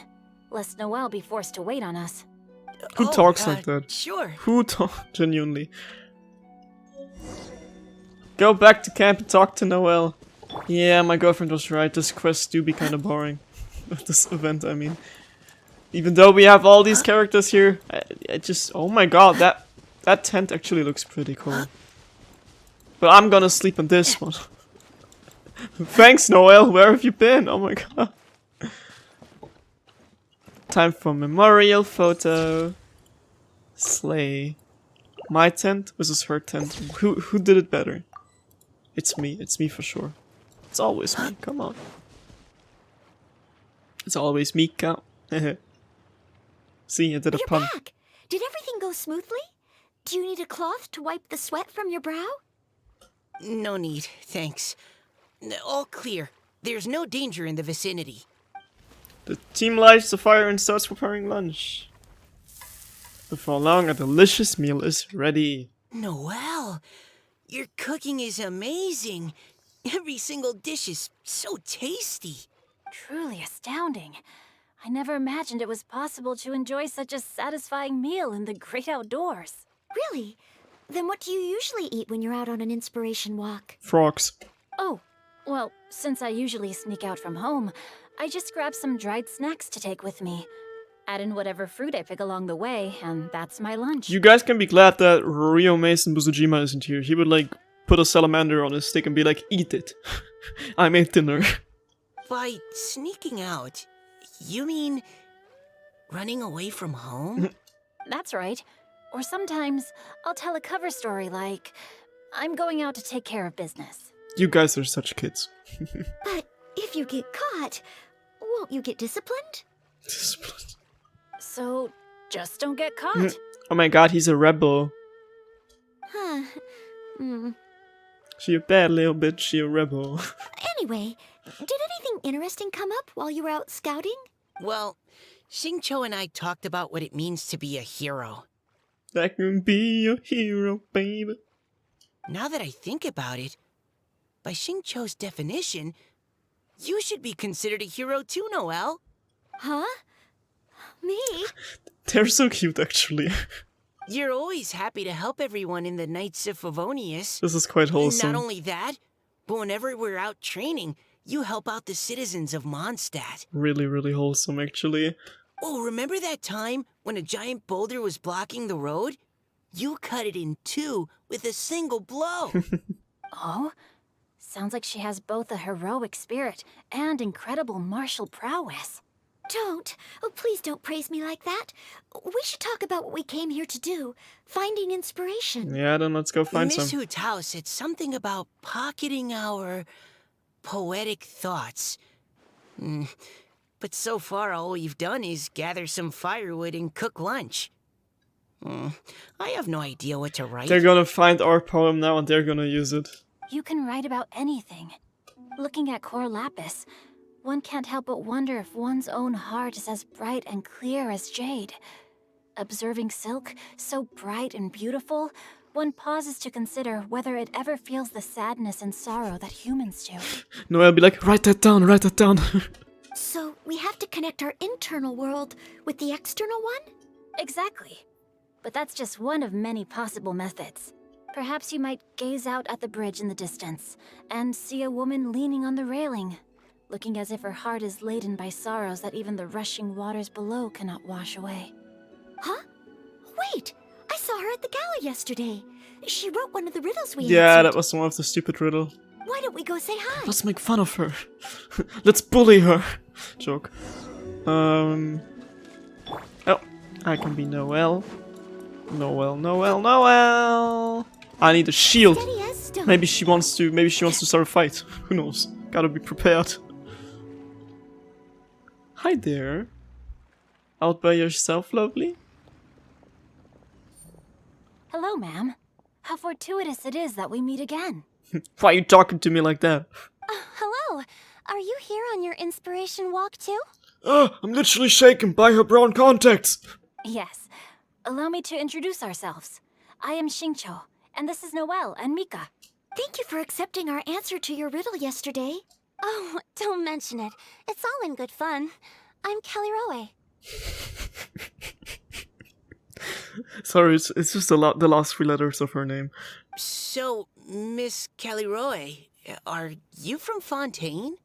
lest Noelle be forced to wait on us. Who talks like that? Sure. Who talk genuinely? Go back to camp and talk to Noelle. Yeah, my girlfriend was right. This quest do be kind of boring. This event, I mean. Even though we have all these characters here, I just, oh my god, that tent actually looks pretty cool. But I'm gonna sleep in this one. Thanks, Noelle. Where have you been? Oh my god. Time for memorial photo. Slay. My tent versus her tent. Who did it better? It's me. It's me for sure. It's always me. Come on. It's always Mika. See, I did a You're pun. back! Did everything go smoothly? Do you need a cloth to wipe the sweat from your brow? No need, thanks. All clear. There's no danger in the vicinity. The team lights the fire and starts preparing lunch. Before long, a delicious meal is ready. Noelle, your cooking is amazing. Every single dish is so tasty. Truly astounding. I never imagined it was possible to enjoy such a satisfying meal in the great outdoors. Really? Then what do you usually eat when you're out on an inspiration walk? Frogs. Oh, well, since I usually sneak out from home, I just grab some dried snacks to take with me. Add in whatever fruit I pick along the way, and that's my lunch. You guys can be glad that Rio Mason Buzujima isn't here. He would like put a salamander on his stick and be like, eat it. I made dinner. By sneaking out, you mean running away from home? That's right. Or sometimes I'll tell a cover story like, I'm going out to take care of business. You guys are such kids. But if you get caught, won't you get disciplined? So just don't get caught. Oh my god, he's a rebel. Huh. She a bad little bitch, she a rebel. Anyway, did anything interesting come up while you were out scouting? Well, Xingqiu and I talked about what it means to be a hero. I can be your hero, baby. Now that I think about it, by Xingqiu's definition, you should be considered a hero too, Noelle. Huh? Me? They're so cute, actually. You're always happy to help everyone in the Knights of Favonius. This is quite wholesome. Not only that, but whenever we're out training, you help out the citizens of Mondstadt. Really, really wholesome, actually. Oh, remember that time when a giant boulder was blocking the road? You cut it in two with a single blow. Oh? Sounds like she has both a heroic spirit and incredible martial prowess. Don't. Oh, please don't praise me like that. We should talk about what we came here to do. Finding inspiration. Yeah, then let's go find Miss some. Hu Tao said something about pocketing our poetic thoughts. But so far, all we've done is gather some firewood and cook lunch. I have no idea what to write. They're gonna find our poem now and they're gonna use it. You can write about anything. Looking at Cor Lapis, one can't help but wonder if one's own heart is as bright and clear as jade. Observing silk, so bright and beautiful, one pauses to consider whether it ever feels the sadness and sorrow that humans do. Noelle be like, write that down, write that down. So we have to connect our internal world with the external one? Exactly. But that's just one of many possible methods. Perhaps you might gaze out at the bridge in the distance and see a woman leaning on the railing, looking as if her heart is laden by sorrows that even the rushing waters below cannot wash away. Huh? Wait! I saw her at the gala yesterday. She wrote one of the riddles we Yeah, answered. that was one of the stupid riddle. Why don't we go say hi? Let's make fun of her. Let's bully her. Joke. Oh, I can be Noelle. Noelle. I need a shield. Steady as stone. Maybe she wants to start a fight. Who knows? Gotta be prepared. Hi there. Out by yourself, lovely? Hello, ma'am. How fortuitous it is that we meet again. Why are you talking to me like that? Hello. Are you here on your inspiration walk too? I'm literally shaken by her brown contacts. Yes. Allow me to introduce ourselves. I am Xingqiu, and this is Noelle and Mika. Thank you for accepting our answer to your riddle yesterday. Oh, don't mention it. It's all in good fun. I'm Kelly Rowe. Sorry, it's just the last three letters of her name. So, Miss Caliroy, are you from Fontaine?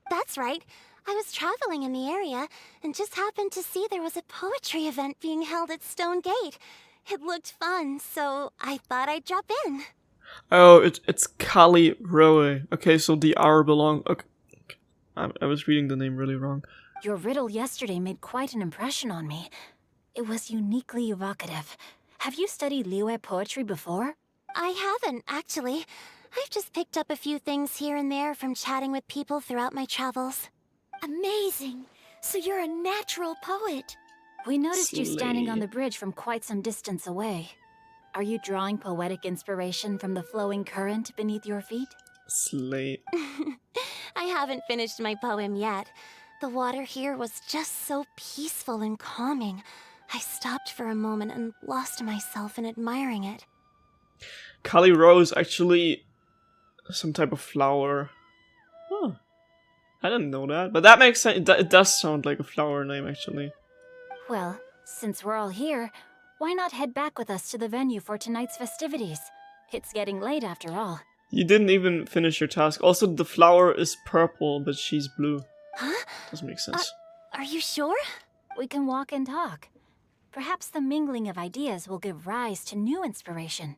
That's right. I was traveling in the area and just happened to see there was a poetry event being held at Stone Gate. It looked fun, so I thought I'd drop in. Oh, it's Kali Roe. Okay, so the R belong. Okay. I was reading the name really wrong. Your riddle yesterday made quite an impression on me. It was uniquely evocative. Have you studied Liyue poetry before? I haven't, actually. I've just picked up a few things here and there from chatting with people throughout my travels. Amazing! So you're a natural poet. We noticed you standing on Slay. the bridge from quite some distance away. Are you drawing poetic inspiration from the flowing current beneath your feet? Slay. I haven't finished my poem yet. The water here was just so peaceful and calming. I stopped for a moment and lost myself in admiring it. Kali Rose actually some type of flower. Huh. I didn't know that, but that makes sense. It does sound like a flower name actually. Well, since we're all here, why not head back with us to the venue for tonight's festivities? It's getting late after all. You didn't even finish your task. Also, the flower is purple, but she's blue. Huh? Doesn't make sense. Are you sure? We can walk and talk. Perhaps the mingling of ideas will give rise to new inspiration.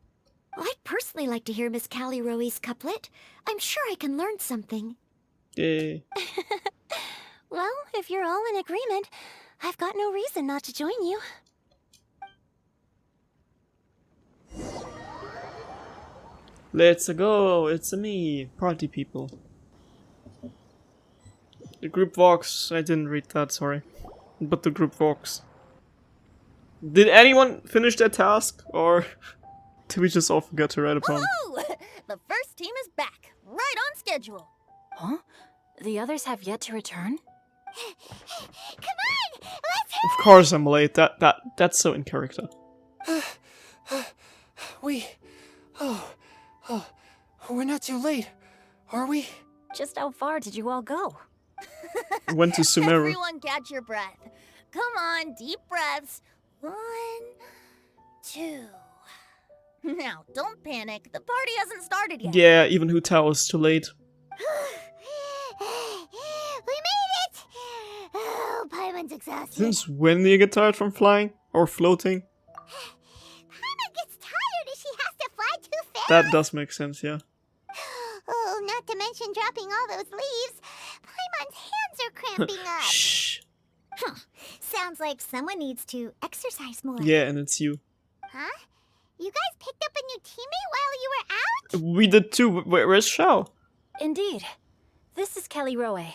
I'd personally like to hear Miss Callie Rowe's couplet. I'm sure I can learn something. Yay. Well, if you're all in agreement, I've got no reason not to join you. Let's go. It's me, party people. The group walks. I didn't read that, sorry. But the group walks. Did anyone finish their task, or did we just all forget to write a poem? Woohoo! The first team is back, right on schedule. Huh? The others have yet to return? Come on! Let's Of course I'm late. That's so in character. We're not too late, are we? Just how far did you all go? Went to Sumeru. Everyone catch your breath. Come on, deep breaths. 1, 2. Now, don't panic. The party hasn't started yet. Yeah, even Hu Tao is too late. We made it! Oh, Paimon's exhausted. Since when do you get tired from flying? Or floating? Paimon gets tired if she has to fly too fast. That does make sense, yeah. Oh, not to mention dropping all those leaves. Paimon's hands are cramping up. Shh. Sounds like someone needs to exercise more. Yeah, and it's you. Huh? You guys picked up a new teammate while you were out? We did too. Where's Shao? Indeed. This is Kelly Rowe.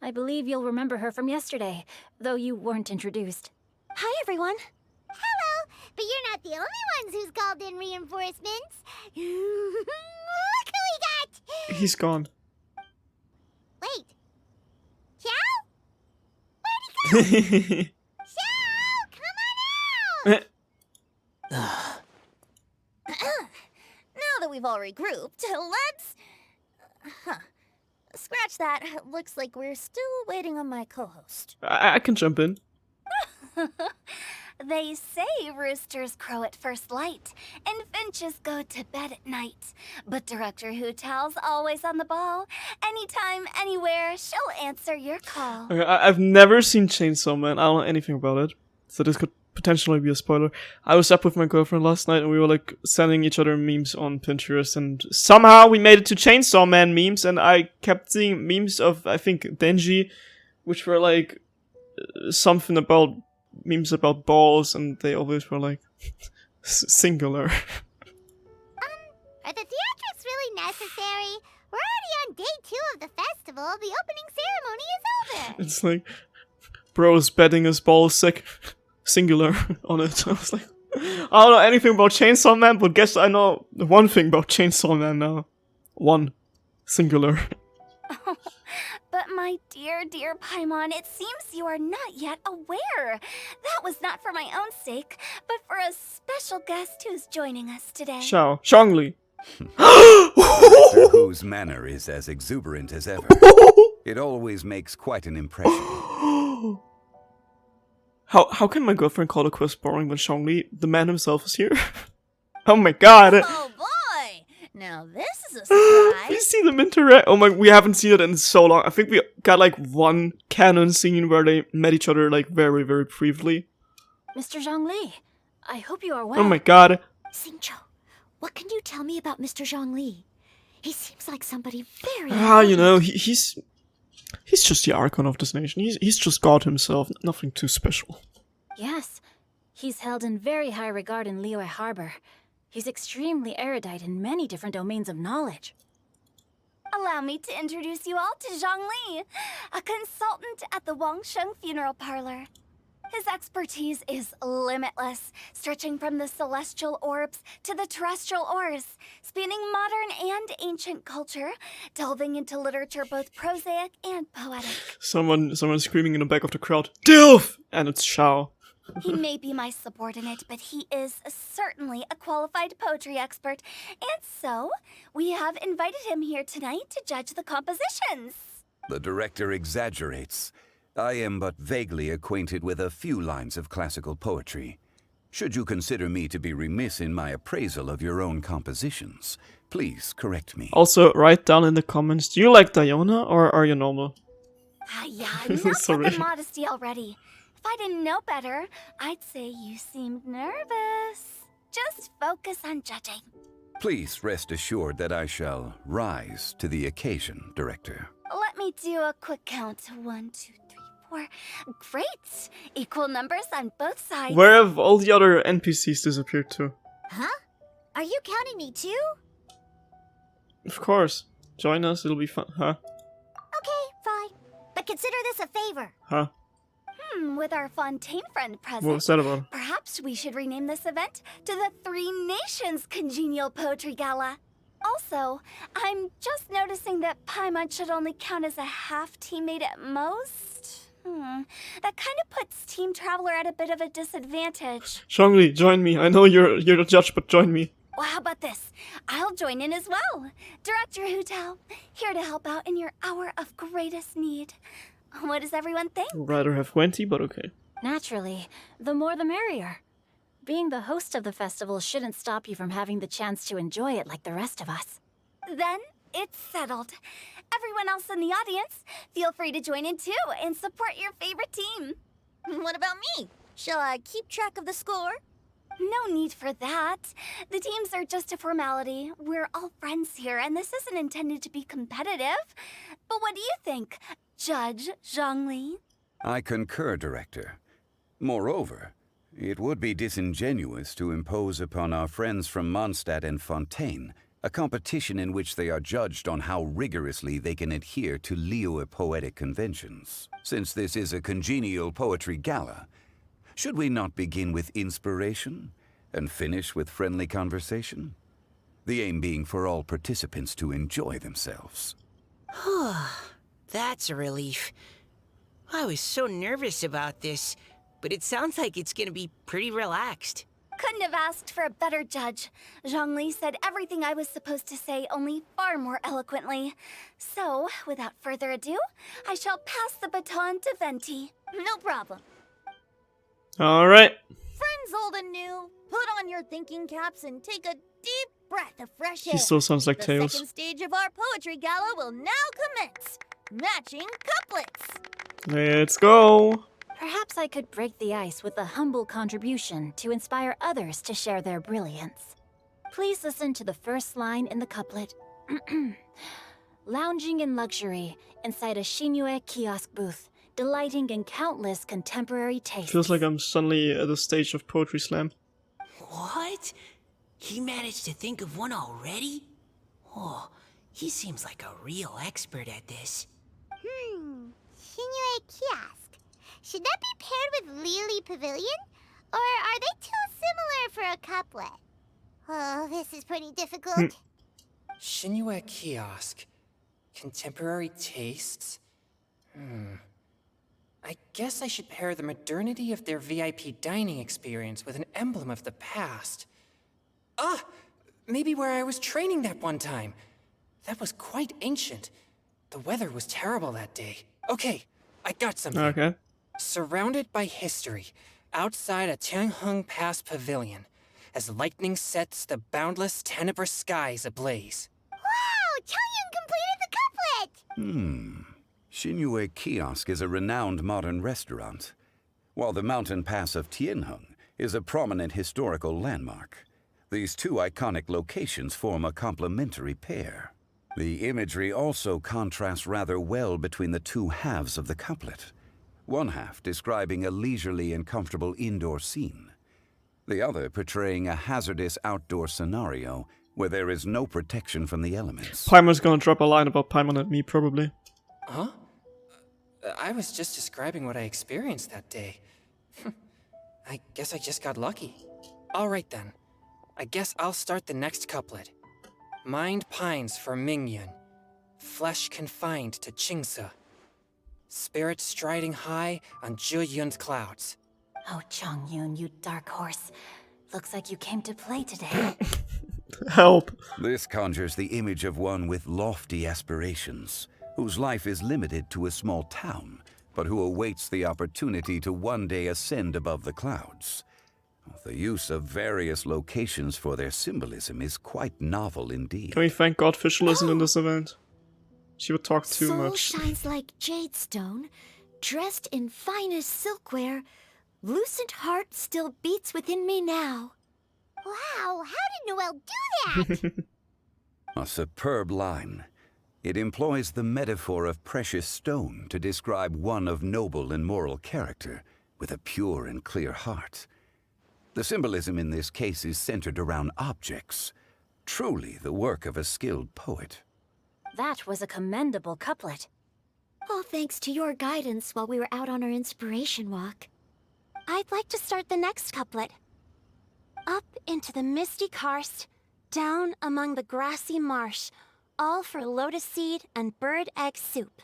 I believe you'll remember her from yesterday, though you weren't introduced. Hi, everyone. Hello, but you're not the only ones who's called in reinforcements. Look who we got! He's gone. Wait. Xiao? Where'd he go? Xiao, come on out! Now that we've all regrouped, let's... Scratch that. Looks like we're still waiting on my co-host. I can jump in. They say roosters crow at first light, and finches go to bed at night. But Director Hu Tao's always on the ball. Anytime, anywhere, she'll answer your call. Okay, I've never seen Chainsaw Man. I don't know anything about it. So this could potentially be a spoiler. I was up with my girlfriend last night and we were like sending each other memes on Pinterest, and somehow we made it to Chainsaw Man memes, and I kept seeing memes of, I think, Denji, which were like something about memes about balls, and they always were like singular. Are the theatrics really necessary? We're already on day 2 of the festival. The opening ceremony is over. It's like, bro's betting his balls sick. Singular on it. I was like, I don't know anything about Chainsaw Man, but guess I know one thing about Chainsaw Man now. One. Singular. But my dear, dear Paimon, it seems you are not yet aware. That was not for my own sake, but for a special guest who's joining us today. Shao. Zhongli. Master Hu's manner is as exuberant as ever. It always makes quite an impression. How can my girlfriend call the quest boring when Zhongli, the man himself, is here? Oh my god. Oh boy! Now this is a surprise. We see them interact. Oh my, we haven't seen it in so long. I think we got like one canon scene where they met each other like very, very briefly. Mr. Zhongli, I hope you are well. Oh my god. Xingqiu, what can you tell me about Mr. Zhongli? He seems like somebody very... You know, he's just the Archon of this nation. He's just God himself. Nothing too special. Yes, he's held in very high regard in Liyue Harbor. He's extremely erudite in many different domains of knowledge. Allow me to introduce you all to Zhongli, a consultant at the Wangsheng Funeral Parlor. His expertise is limitless, stretching from the celestial orbs to the terrestrial ores, spanning modern and ancient culture, delving into literature both prosaic and poetic. Someone screaming in the back of the crowd, DILF! And it's Shao. He may be my subordinate, but he is certainly a qualified poetry expert, and so we have invited him here tonight to judge the compositions. The director exaggerates. I am but vaguely acquainted with a few lines of classical poetry. Should you consider me to be remiss in my appraisal of your own compositions, please correct me. Also, write down in the comments, do you like Diona or are you normal? Yeah, enough with Sorry. the modesty already. If I didn't know better, I'd say you seemed nervous. Just focus on judging. Please rest assured that I shall rise to the occasion, Director. Let me do a quick count. 1, 2, 3, 4. Great! Equal numbers on both sides. Where have all the other NPCs disappeared to? Huh? Are you counting me too? Of course. Join us, it'll be fun. Huh? Okay, fine. But consider this a favor. Huh? With our Fontaine friend present, What was that about? perhaps we should rename this event to the Three Nations Congenial Poetry Gala. Also, I'm just noticing that Paimon should only count as a half teammate at most. That kind of puts Team Traveler at a bit of a disadvantage. Zhongli, join me. I know you're the judge, but join me. Well, how about this? I'll join in as well. Director Hu Tao, here to help out in your hour of greatest need. What does everyone think? I'd rather have 20, but okay. Naturally, the more the merrier. Being the host of the festival shouldn't stop you from having the chance to enjoy it like the rest of us. Then it's settled. Everyone else in the audience, feel free to join in too and support your favorite team. What about me? Shall I keep track of the score? No need for that. The teams are just a formality. We're all friends here, and this isn't intended to be competitive. But what do you think, Judge Zhongli? I concur, Director. Moreover, it would be disingenuous to impose upon our friends from Mondstadt and Fontaine a competition in which they are judged on how rigorously they can adhere to Liyue poetic conventions. Since this is a congenial poetry gala, should we not begin with inspiration and finish with friendly conversation? The aim being for all participants to enjoy themselves. That's a relief. I was so nervous about this, but it sounds like it's gonna be pretty relaxed. Couldn't have asked for a better judge. Zhongli said everything I was supposed to say, only far more eloquently. So, without further ado, I shall pass the baton to Venti. No problem. Alright. Friends old and new, put on your thinking caps and take a deep breath of fresh air. He still sounds like The Tails. second stage of our poetry gala will now commence. Matching couplets. Let's go. Perhaps I could break the ice with a humble contribution to inspire others to share their brilliance. Please listen to the first line in the couplet. Lounging in luxury inside a Shinue kiosk booth, delighting in countless contemporary tastes. Feels like I'm suddenly at the stage of Poetry Slam. What? He managed to think of one already? Oh, he seems like a real expert at this. Shinue Kiosk. Should that be paired with Lily Pavilion? Or are they too similar for a couplet? Oh, this is pretty difficult. Shinue Kiosk. Contemporary tastes? I guess I should pair the modernity of their VIP dining experience with an emblem of the past. Maybe where I was training that one time. That was quite ancient. The weather was terrible that day. Okay, I got something. Okay. Surrounded by history, outside a Tianheng Pass pavilion, as lightning sets the boundless tenebrous skies ablaze. Wow! Changyun completed the couplet! Shinue Kiosk is a renowned modern restaurant, while the mountain pass of Tianheng is a prominent historical landmark. These two iconic locations form a complementary pair. The imagery also contrasts rather well between the two halves of the couplet. One half describing a leisurely and comfortable indoor scene, the other portraying a hazardous outdoor scenario where there is no protection from the elements. Paimon's gonna drop a line about Paimon and me, probably. Huh? I was just describing what I experienced that day. I guess I just got lucky. All right then. I guess I'll start the next couplet. Mind pines for Mingyun. Flesh confined to Qingse. Spirit striding high on Zheyun's clouds. Oh, Chongyun, you dark horse. Looks like you came to play today. Help. This conjures the image of one with lofty aspirations, whose life is limited to a small town, but who awaits the opportunity to one day ascend above the clouds. The use of various locations for their symbolism is quite novel indeed. Can we thank God Fischl isn't in this event? She would talk too Soul much. shines like jadestone, dressed in finest silkware. Lucent heart still beats within me now. Wow, how did Noelle do that? A superb line. It employs the metaphor of precious stone to describe one of noble and moral character, with a pure and clear heart. The symbolism in this case is centered around objects, truly the work of a skilled poet. That was a commendable couplet. All thanks to your guidance while we were out on our inspiration walk. I'd like to start the next couplet. Up into the misty karst, down among the grassy marsh, all for lotus seed and bird egg soup.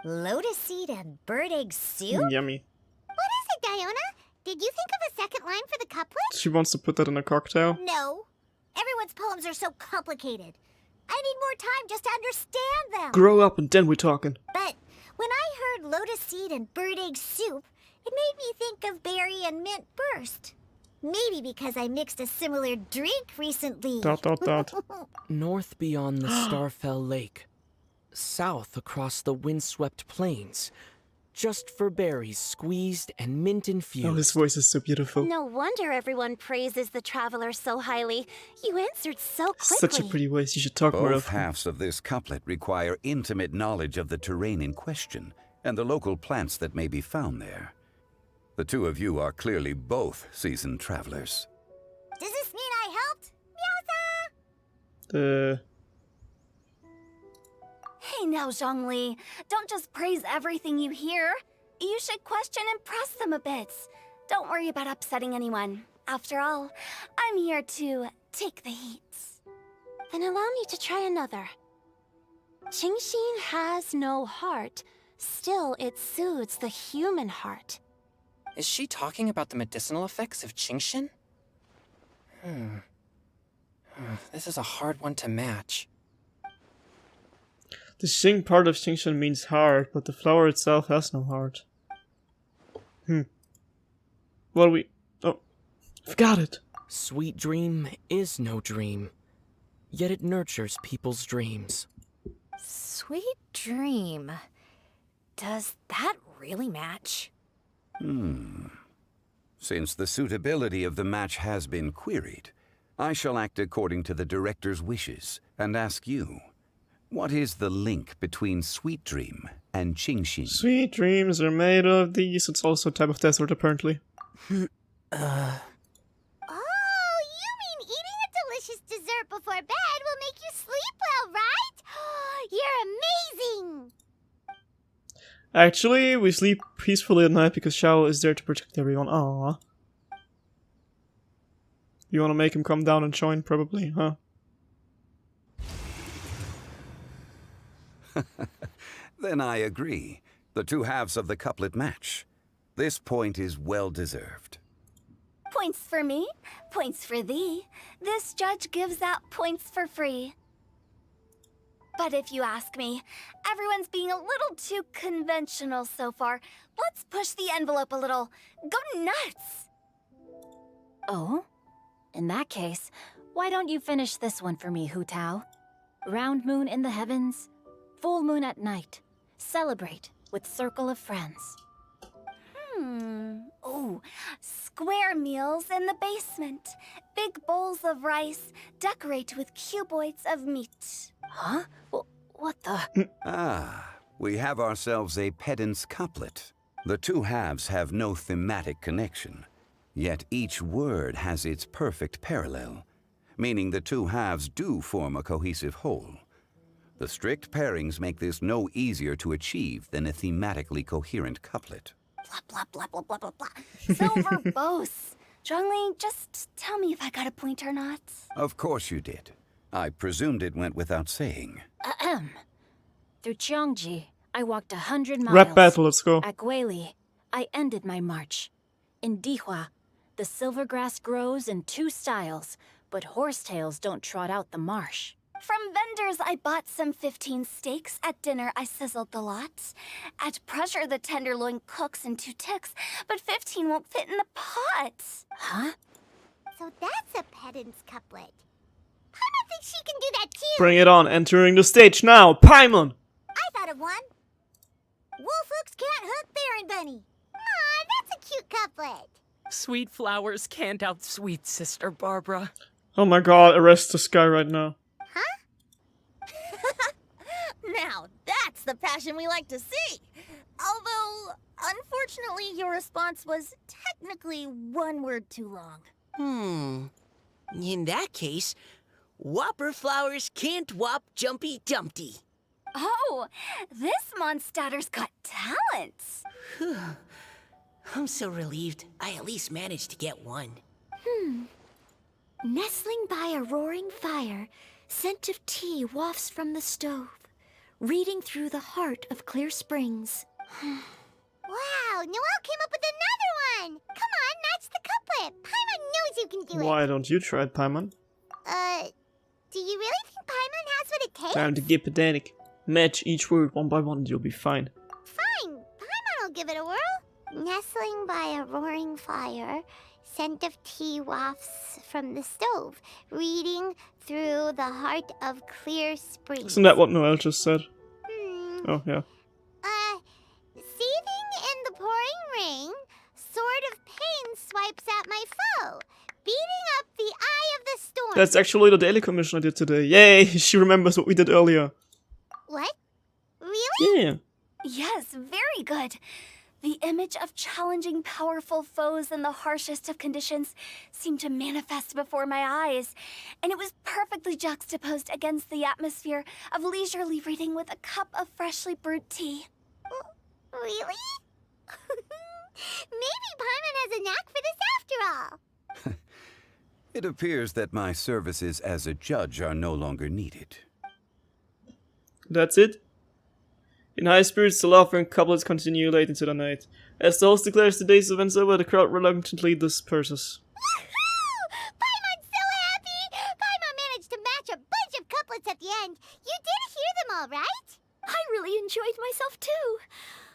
Lotus seed and bird egg soup? Yummy. What is it, Diona? Did you think of a second line for the couplet? She wants to put that in a cocktail. No. Everyone's poems are so complicated. I need more time just to understand them. Grow up and then we're talking. But when I heard lotus seed and bird egg soup, it made me think of berry and mint burst. Maybe because I mixed a similar drink recently. ... North beyond the Starfell Lake. South across the windswept plains. Just for berries squeezed and mint infused. Oh, his voice is so beautiful. No wonder everyone praises the traveler so highly. You answered so quickly. Such a pretty voice. You should talk more Both of. halves of this couplet require intimate knowledge of the terrain in question and the local plants that may be found there. The two of you are clearly both seasoned travelers. Does this mean I helped? Meowza! Hey now, Zhongli. Don't just praise everything you hear. You should question and press them a bit. Don't worry about upsetting anyone. After all, I'm here to take the heat. Then allow me to try another. Qingxin has no heart. Still, it soothes the human heart. Is she talking about the medicinal effects of Qingshin? This is a hard one to match. The Xing part of Qingshan means heart, but the flower itself has no heart. What do we... Oh, forgot it. Sweet dream is no dream, yet it nurtures people's dreams. Sweet dream. Does that really match? Since the suitability of the match has been queried, I shall act according to the director's wishes and ask you, what is the link between Sweet Dream and Qingxin? Sweet dreams are made of these. It's also a type of desert, apparently. Oh, you mean eating a delicious dessert before bed will make you sleep well, right? You're amazing! Actually, we sleep peacefully at night because Xiao is there to protect everyone. Aww. You wanna make him come down and join, probably, huh? Then I agree. The two halves of the couplet match. This point is well deserved. Points for me, points for thee. This judge gives out points for free. But if you ask me, everyone's being a little too conventional so far. Let's push the envelope a little. Go nuts! Oh? In that case, why don't you finish this one for me, Hu Tao? Round moon in the heavens, full moon at night. Celebrate with circle of friends. Oh, square meals in the basement. Big bowls of rice. Decorate with cuboids of meat. Huh? What the? We have ourselves a pedant's couplet. The two halves have no thematic connection, yet each word has its perfect parallel, meaning the two halves do form a cohesive whole. The strict pairings make this no easier to achieve than a thematically coherent couplet. Blah, blah, blah, blah, blah, blah, blah. So verbose. Zhongli, just tell me if I got a point or not. Of course you did. I presumed it went without saying. Ahem. Through Cheongji, I walked 100 miles. Rap battle, let's go. At Guili, I ended my march. In Dihua, the silver grass grows in 2 styles, but horsetails don't trot out the marsh. From vendors, I bought some 15 steaks. At dinner, I sizzled the lot. At pressure, the tenderloin cooks in 2 ticks, but 15 won't fit in the pot. Huh? So that's a pedant's couplet. Paimon thinks she can do that too. Bring it on, entering the stage now, Paimon! I thought of one. Wolf hooks can't hook Baron Bunny. Aw, that's a cute couplet. Sweet flowers can't outsweet Sister Barbara. Oh my god, arrest this guy right now. Now, that's the passion we like to see. Although, unfortunately, your response was technically 1 word too long. In that case, Whopper flowers can't whop Jumpy Dumpty. Oh, this monster's got talent. I'm so relieved I at least managed to get one. Nestling by a roaring fire, scent of tea wafts from the stove, reading through the heart of clear springs. Wow, Noelle came up with another one. Come on, match the couplet. Paimon knows you can do it. Why don't you try it, Paimon? Do you really think Paimon has what it takes? Time to get pedantic. Match each word one by one and you'll be fine. Fine, Paimon will give it a whirl. Nestling by a roaring fire, scent of tea wafts from the stove, reading through the heart of clear springs. Isn't that what Noelle just said? Oh, yeah. Seething in the pouring rain, sword of pain swipes at my foe, beating up the eye of the storm. That's actually the daily commission I did today. Yay, she remembers what we did earlier. What? Really? Yeah. Yes, very good. The image of challenging powerful foes in the harshest of conditions seemed to manifest before my eyes, and it was perfectly juxtaposed against the atmosphere of leisurely reading with a cup of freshly brewed tea. Really? Maybe Paimon has a knack for this after all. It appears that my services as a judge are no longer needed. That's it? In high spirits, the laughter and couplets continue late into the night. As the host declares today's events over, the crowd reluctantly disperses. Paimon's so happy! Paimon managed to match a bunch of couplets at the end. You did hear them all, right? I really enjoyed myself too.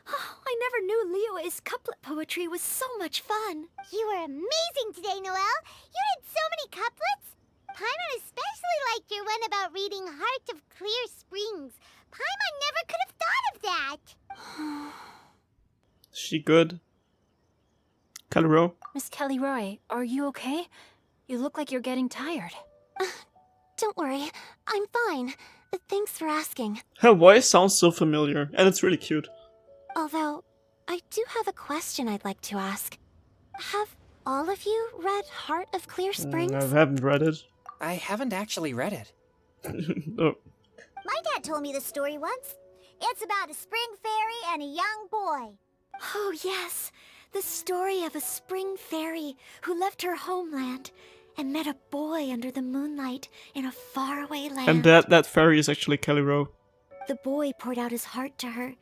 Oh, I never knew Liyue's couplet poetry was so much fun. You were amazing today, Noelle. You did so many couplets. Paimon especially liked your one about reading Heart of Clear Springs. Paimon never could have thought of that. Is she good? Calero? Miss Kelly Roy, are you okay? You look like you're getting tired. Don't worry, I'm fine. Thanks for asking. Her voice sounds so familiar, and it's really cute. Although, I do have a question I'd like to ask. Have all of you read Heart of Clear Springs? I haven't read it. I haven't actually read it. Oh. My dad told me the story once. It's about a spring fairy and a young boy. Oh yes, the story of a spring fairy who left her homeland and met a boy under the moonlight in a faraway land. And that fairy is actually Calero. The boy poured out his heart to her,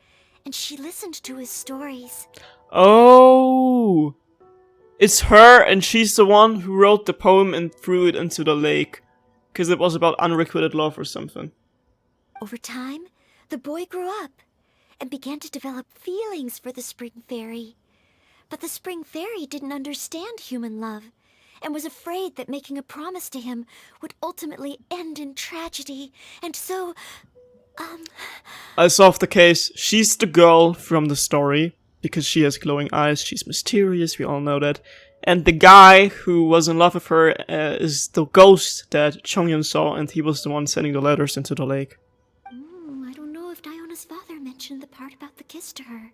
and she listened to his stories. Oh! It's her, and she's the one who wrote the poem and threw it into the lake. Because it was about unrequited love or something. Over time, the boy grew up and began to develop feelings for the spring fairy. But the spring fairy didn't understand human love and was afraid that making a promise to him would ultimately end in tragedy. And so, I solved the case. She's the girl from the story. Because she has glowing eyes, she's mysterious, we all know that. And the guy who was in love with her is the ghost that Chongyun saw, and he was the one sending the letters into the lake. I don't know if Diona's father mentioned the part about the kiss to her.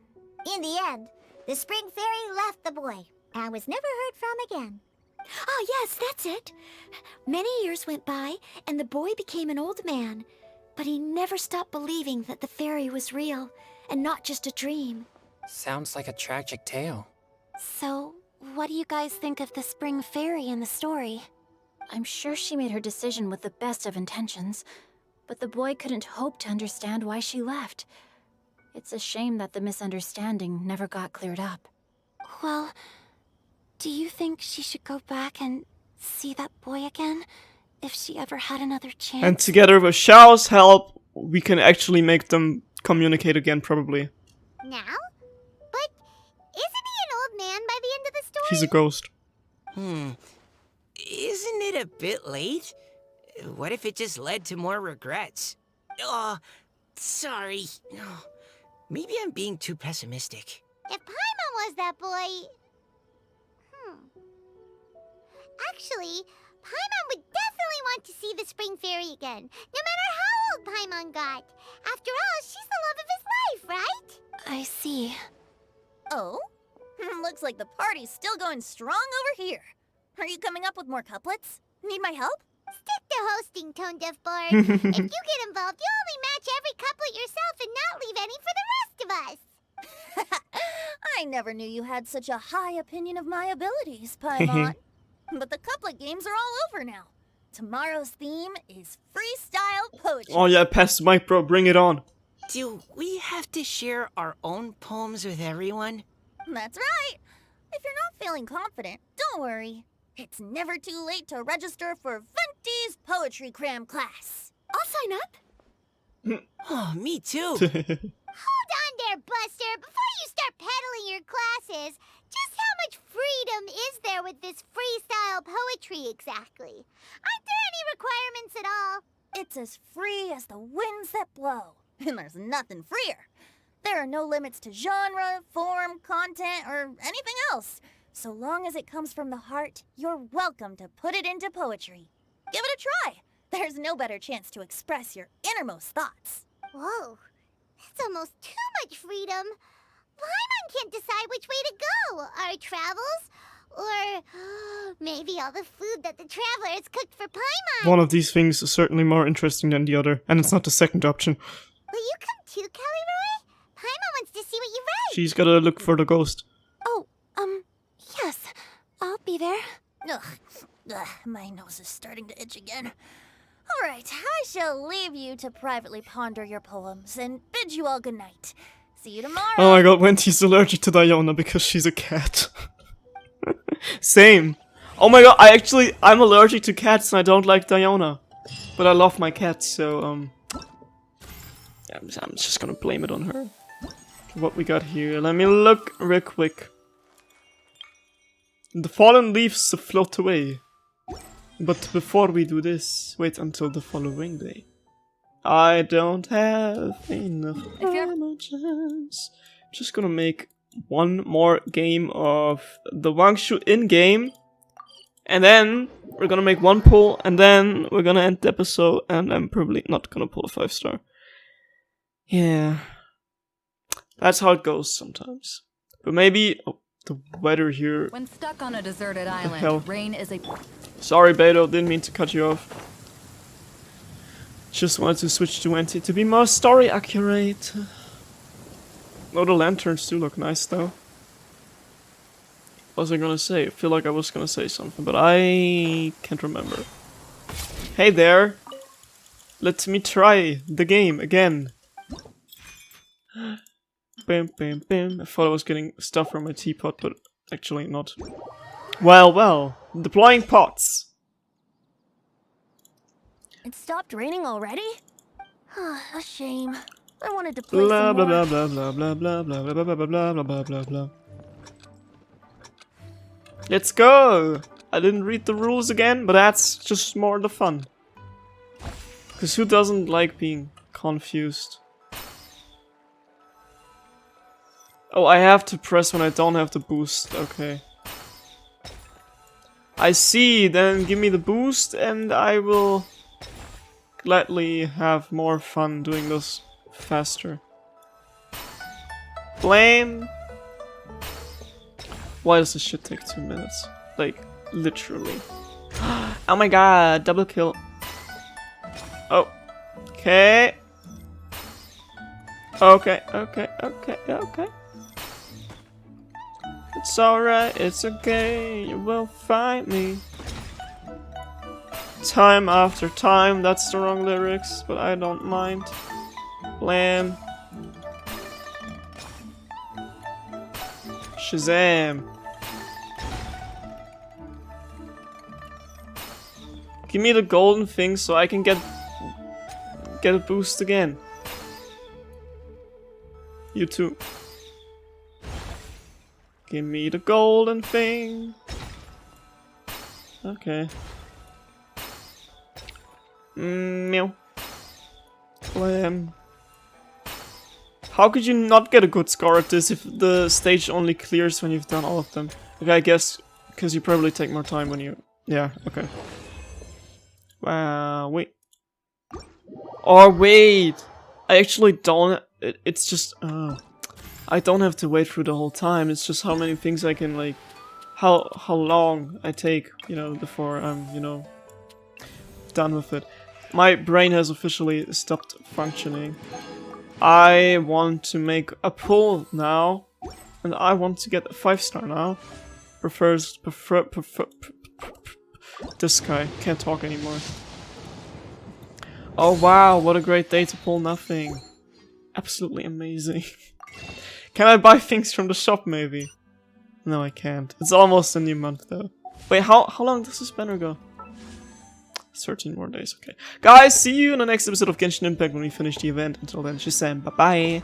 In the end, the spring fairy left the boy and was never heard from again. Ah, yes, that's it. Many years went by, and the boy became an old man. But he never stopped believing that the fairy was real, and not just a dream. Sounds like a tragic tale. So, what do you guys think of the spring fairy in the story? I'm sure she made her decision with the best of intentions, but the boy couldn't hope to understand why she left. It's a shame that the misunderstanding never got cleared up. Well, do you think she should go back and see that boy again? If she ever had another chance? And together with Xiao's help, we can actually make them communicate again, probably. Now? But isn't he an old man by the end of the story? He's a ghost. Isn't it a bit late? What if it just led to more regrets? Oh, sorry. Maybe I'm being too pessimistic. If Paimon was that boy... Actually, Paimon would definitely want to see the Spring Fairy again, no matter how old Paimon got. After all, she's the love of his life, right? I see. Oh? Looks like the party's still going strong over here. Are you coming up with more couplets? Need my help? Stick to hosting, Tone Deaf Bard. If you get involved, you only match every couplet yourself and not leave any for the rest of us. I never knew you had such a high opinion of my abilities, Paimon. But the couplet games are all over now. Tomorrow's theme is freestyle poetry. Oh yeah, pass the mic, bro. Bring it on. Do we have to share our own poems with everyone? That's right. If you're not feeling confident, don't worry. It's never too late to register for Venti's Poetry Cram class. I'll sign up. Oh, me too. Hold on there, Buster. Before you start peddling your classes, just how much freedom is there with this freestyle poetry exactly? Aren't there any requirements at all? It's as free as the winds that blow. And there's nothing freer. There are no limits to genre, form, content, or anything else. So long as it comes from the heart, you're welcome to put it into poetry. Give it a try. There's no better chance to express your innermost thoughts. Whoa, that's almost too much freedom. Paimon can't decide which way to go. Our travels? Or maybe all the food that the travelers cooked for Paimon. One of these things is certainly more interesting than the other, and it's not the second option. Will you come too, Kelly Roy? Paimon wants to see what you write. She's gotta look for the ghost. Oh, yes. I'll be there. Ugh, my nose is starting to itch again. All right, I shall leave you to privately ponder your poems and bid you all good night. See you tomorrow. Oh my god, Wendy's allergic to Diona because she's a cat. Same. Oh my god, I'm allergic to cats and I don't like Diona. But I love my cats, so, yeah, I'm just gonna blame it on her. What we got here, let me look real quick. The fallen leaves float away. But before we do this, wait until the following day. I don't have enough emotions. Just gonna make one more game of the Wangshu in-game. And then we're gonna make one pull, and then we're gonna end the episode, and I'm probably not gonna pull a 5-star. Yeah. That's how it goes sometimes. But maybe... Oh, the weather here... When stuck on a deserted hell? island, rain is a... Sorry, Beto, didn't mean to cut you off. Just wanted to switch to Anti to be more story accurate. Oh, the lanterns do look nice, though. What was I gonna say? I feel like I was gonna say something, but I can't remember. Hey there! Let me try the game again. Bam, bam, bam. I thought I was getting stuff from my teapot, but actually not. Well, well. Deploying pots. It stopped raining already? A shame. I wanted to play Blah some blah more. blah blah blah blah blah blah blah blah blah blah blah blah blah. Let's go! I didn't read the rules again, but that's just more the fun. Cause who doesn't like being confused? Oh, I have to press when I don't have the boost. Okay. I see, then give me the boost and I will gladly have more fun doing this faster. Blame! Why does this shit take 2 minutes? Like, literally. Oh my god, double kill. Oh. Okay. Okay, okay, okay, okay. It's alright, it's okay, you will find me. Time after time, that's the wrong lyrics, but I don't mind. Blam. Shazam. Give me the golden thing so I can get a boost again. You too. Give me the golden thing. Okay. Meow. Blam. How could you not get a good score at this if the stage only clears when you've done all of them? Okay, I guess because you probably take more time when you... Yeah, okay. Wow, wait. Or wait! I actually don't... It's just... I don't have to wait through the whole time, it's just how many things I can, like... How long I take, you know, before I'm, you know... done with it. My brain has officially stopped functioning. I want to make a pull now, and I want to get a 5-star now. This guy can't talk anymore. Oh wow, what a great day to pull nothing. Absolutely amazing. Can I buy things from the shop maybe? No, I can't. It's almost a new month though. Wait, how long does this banner go? 13 more days, okay. Guys, see you in the next episode of Genshin Impact when we finish the event. Until then, Shazam, bye-bye!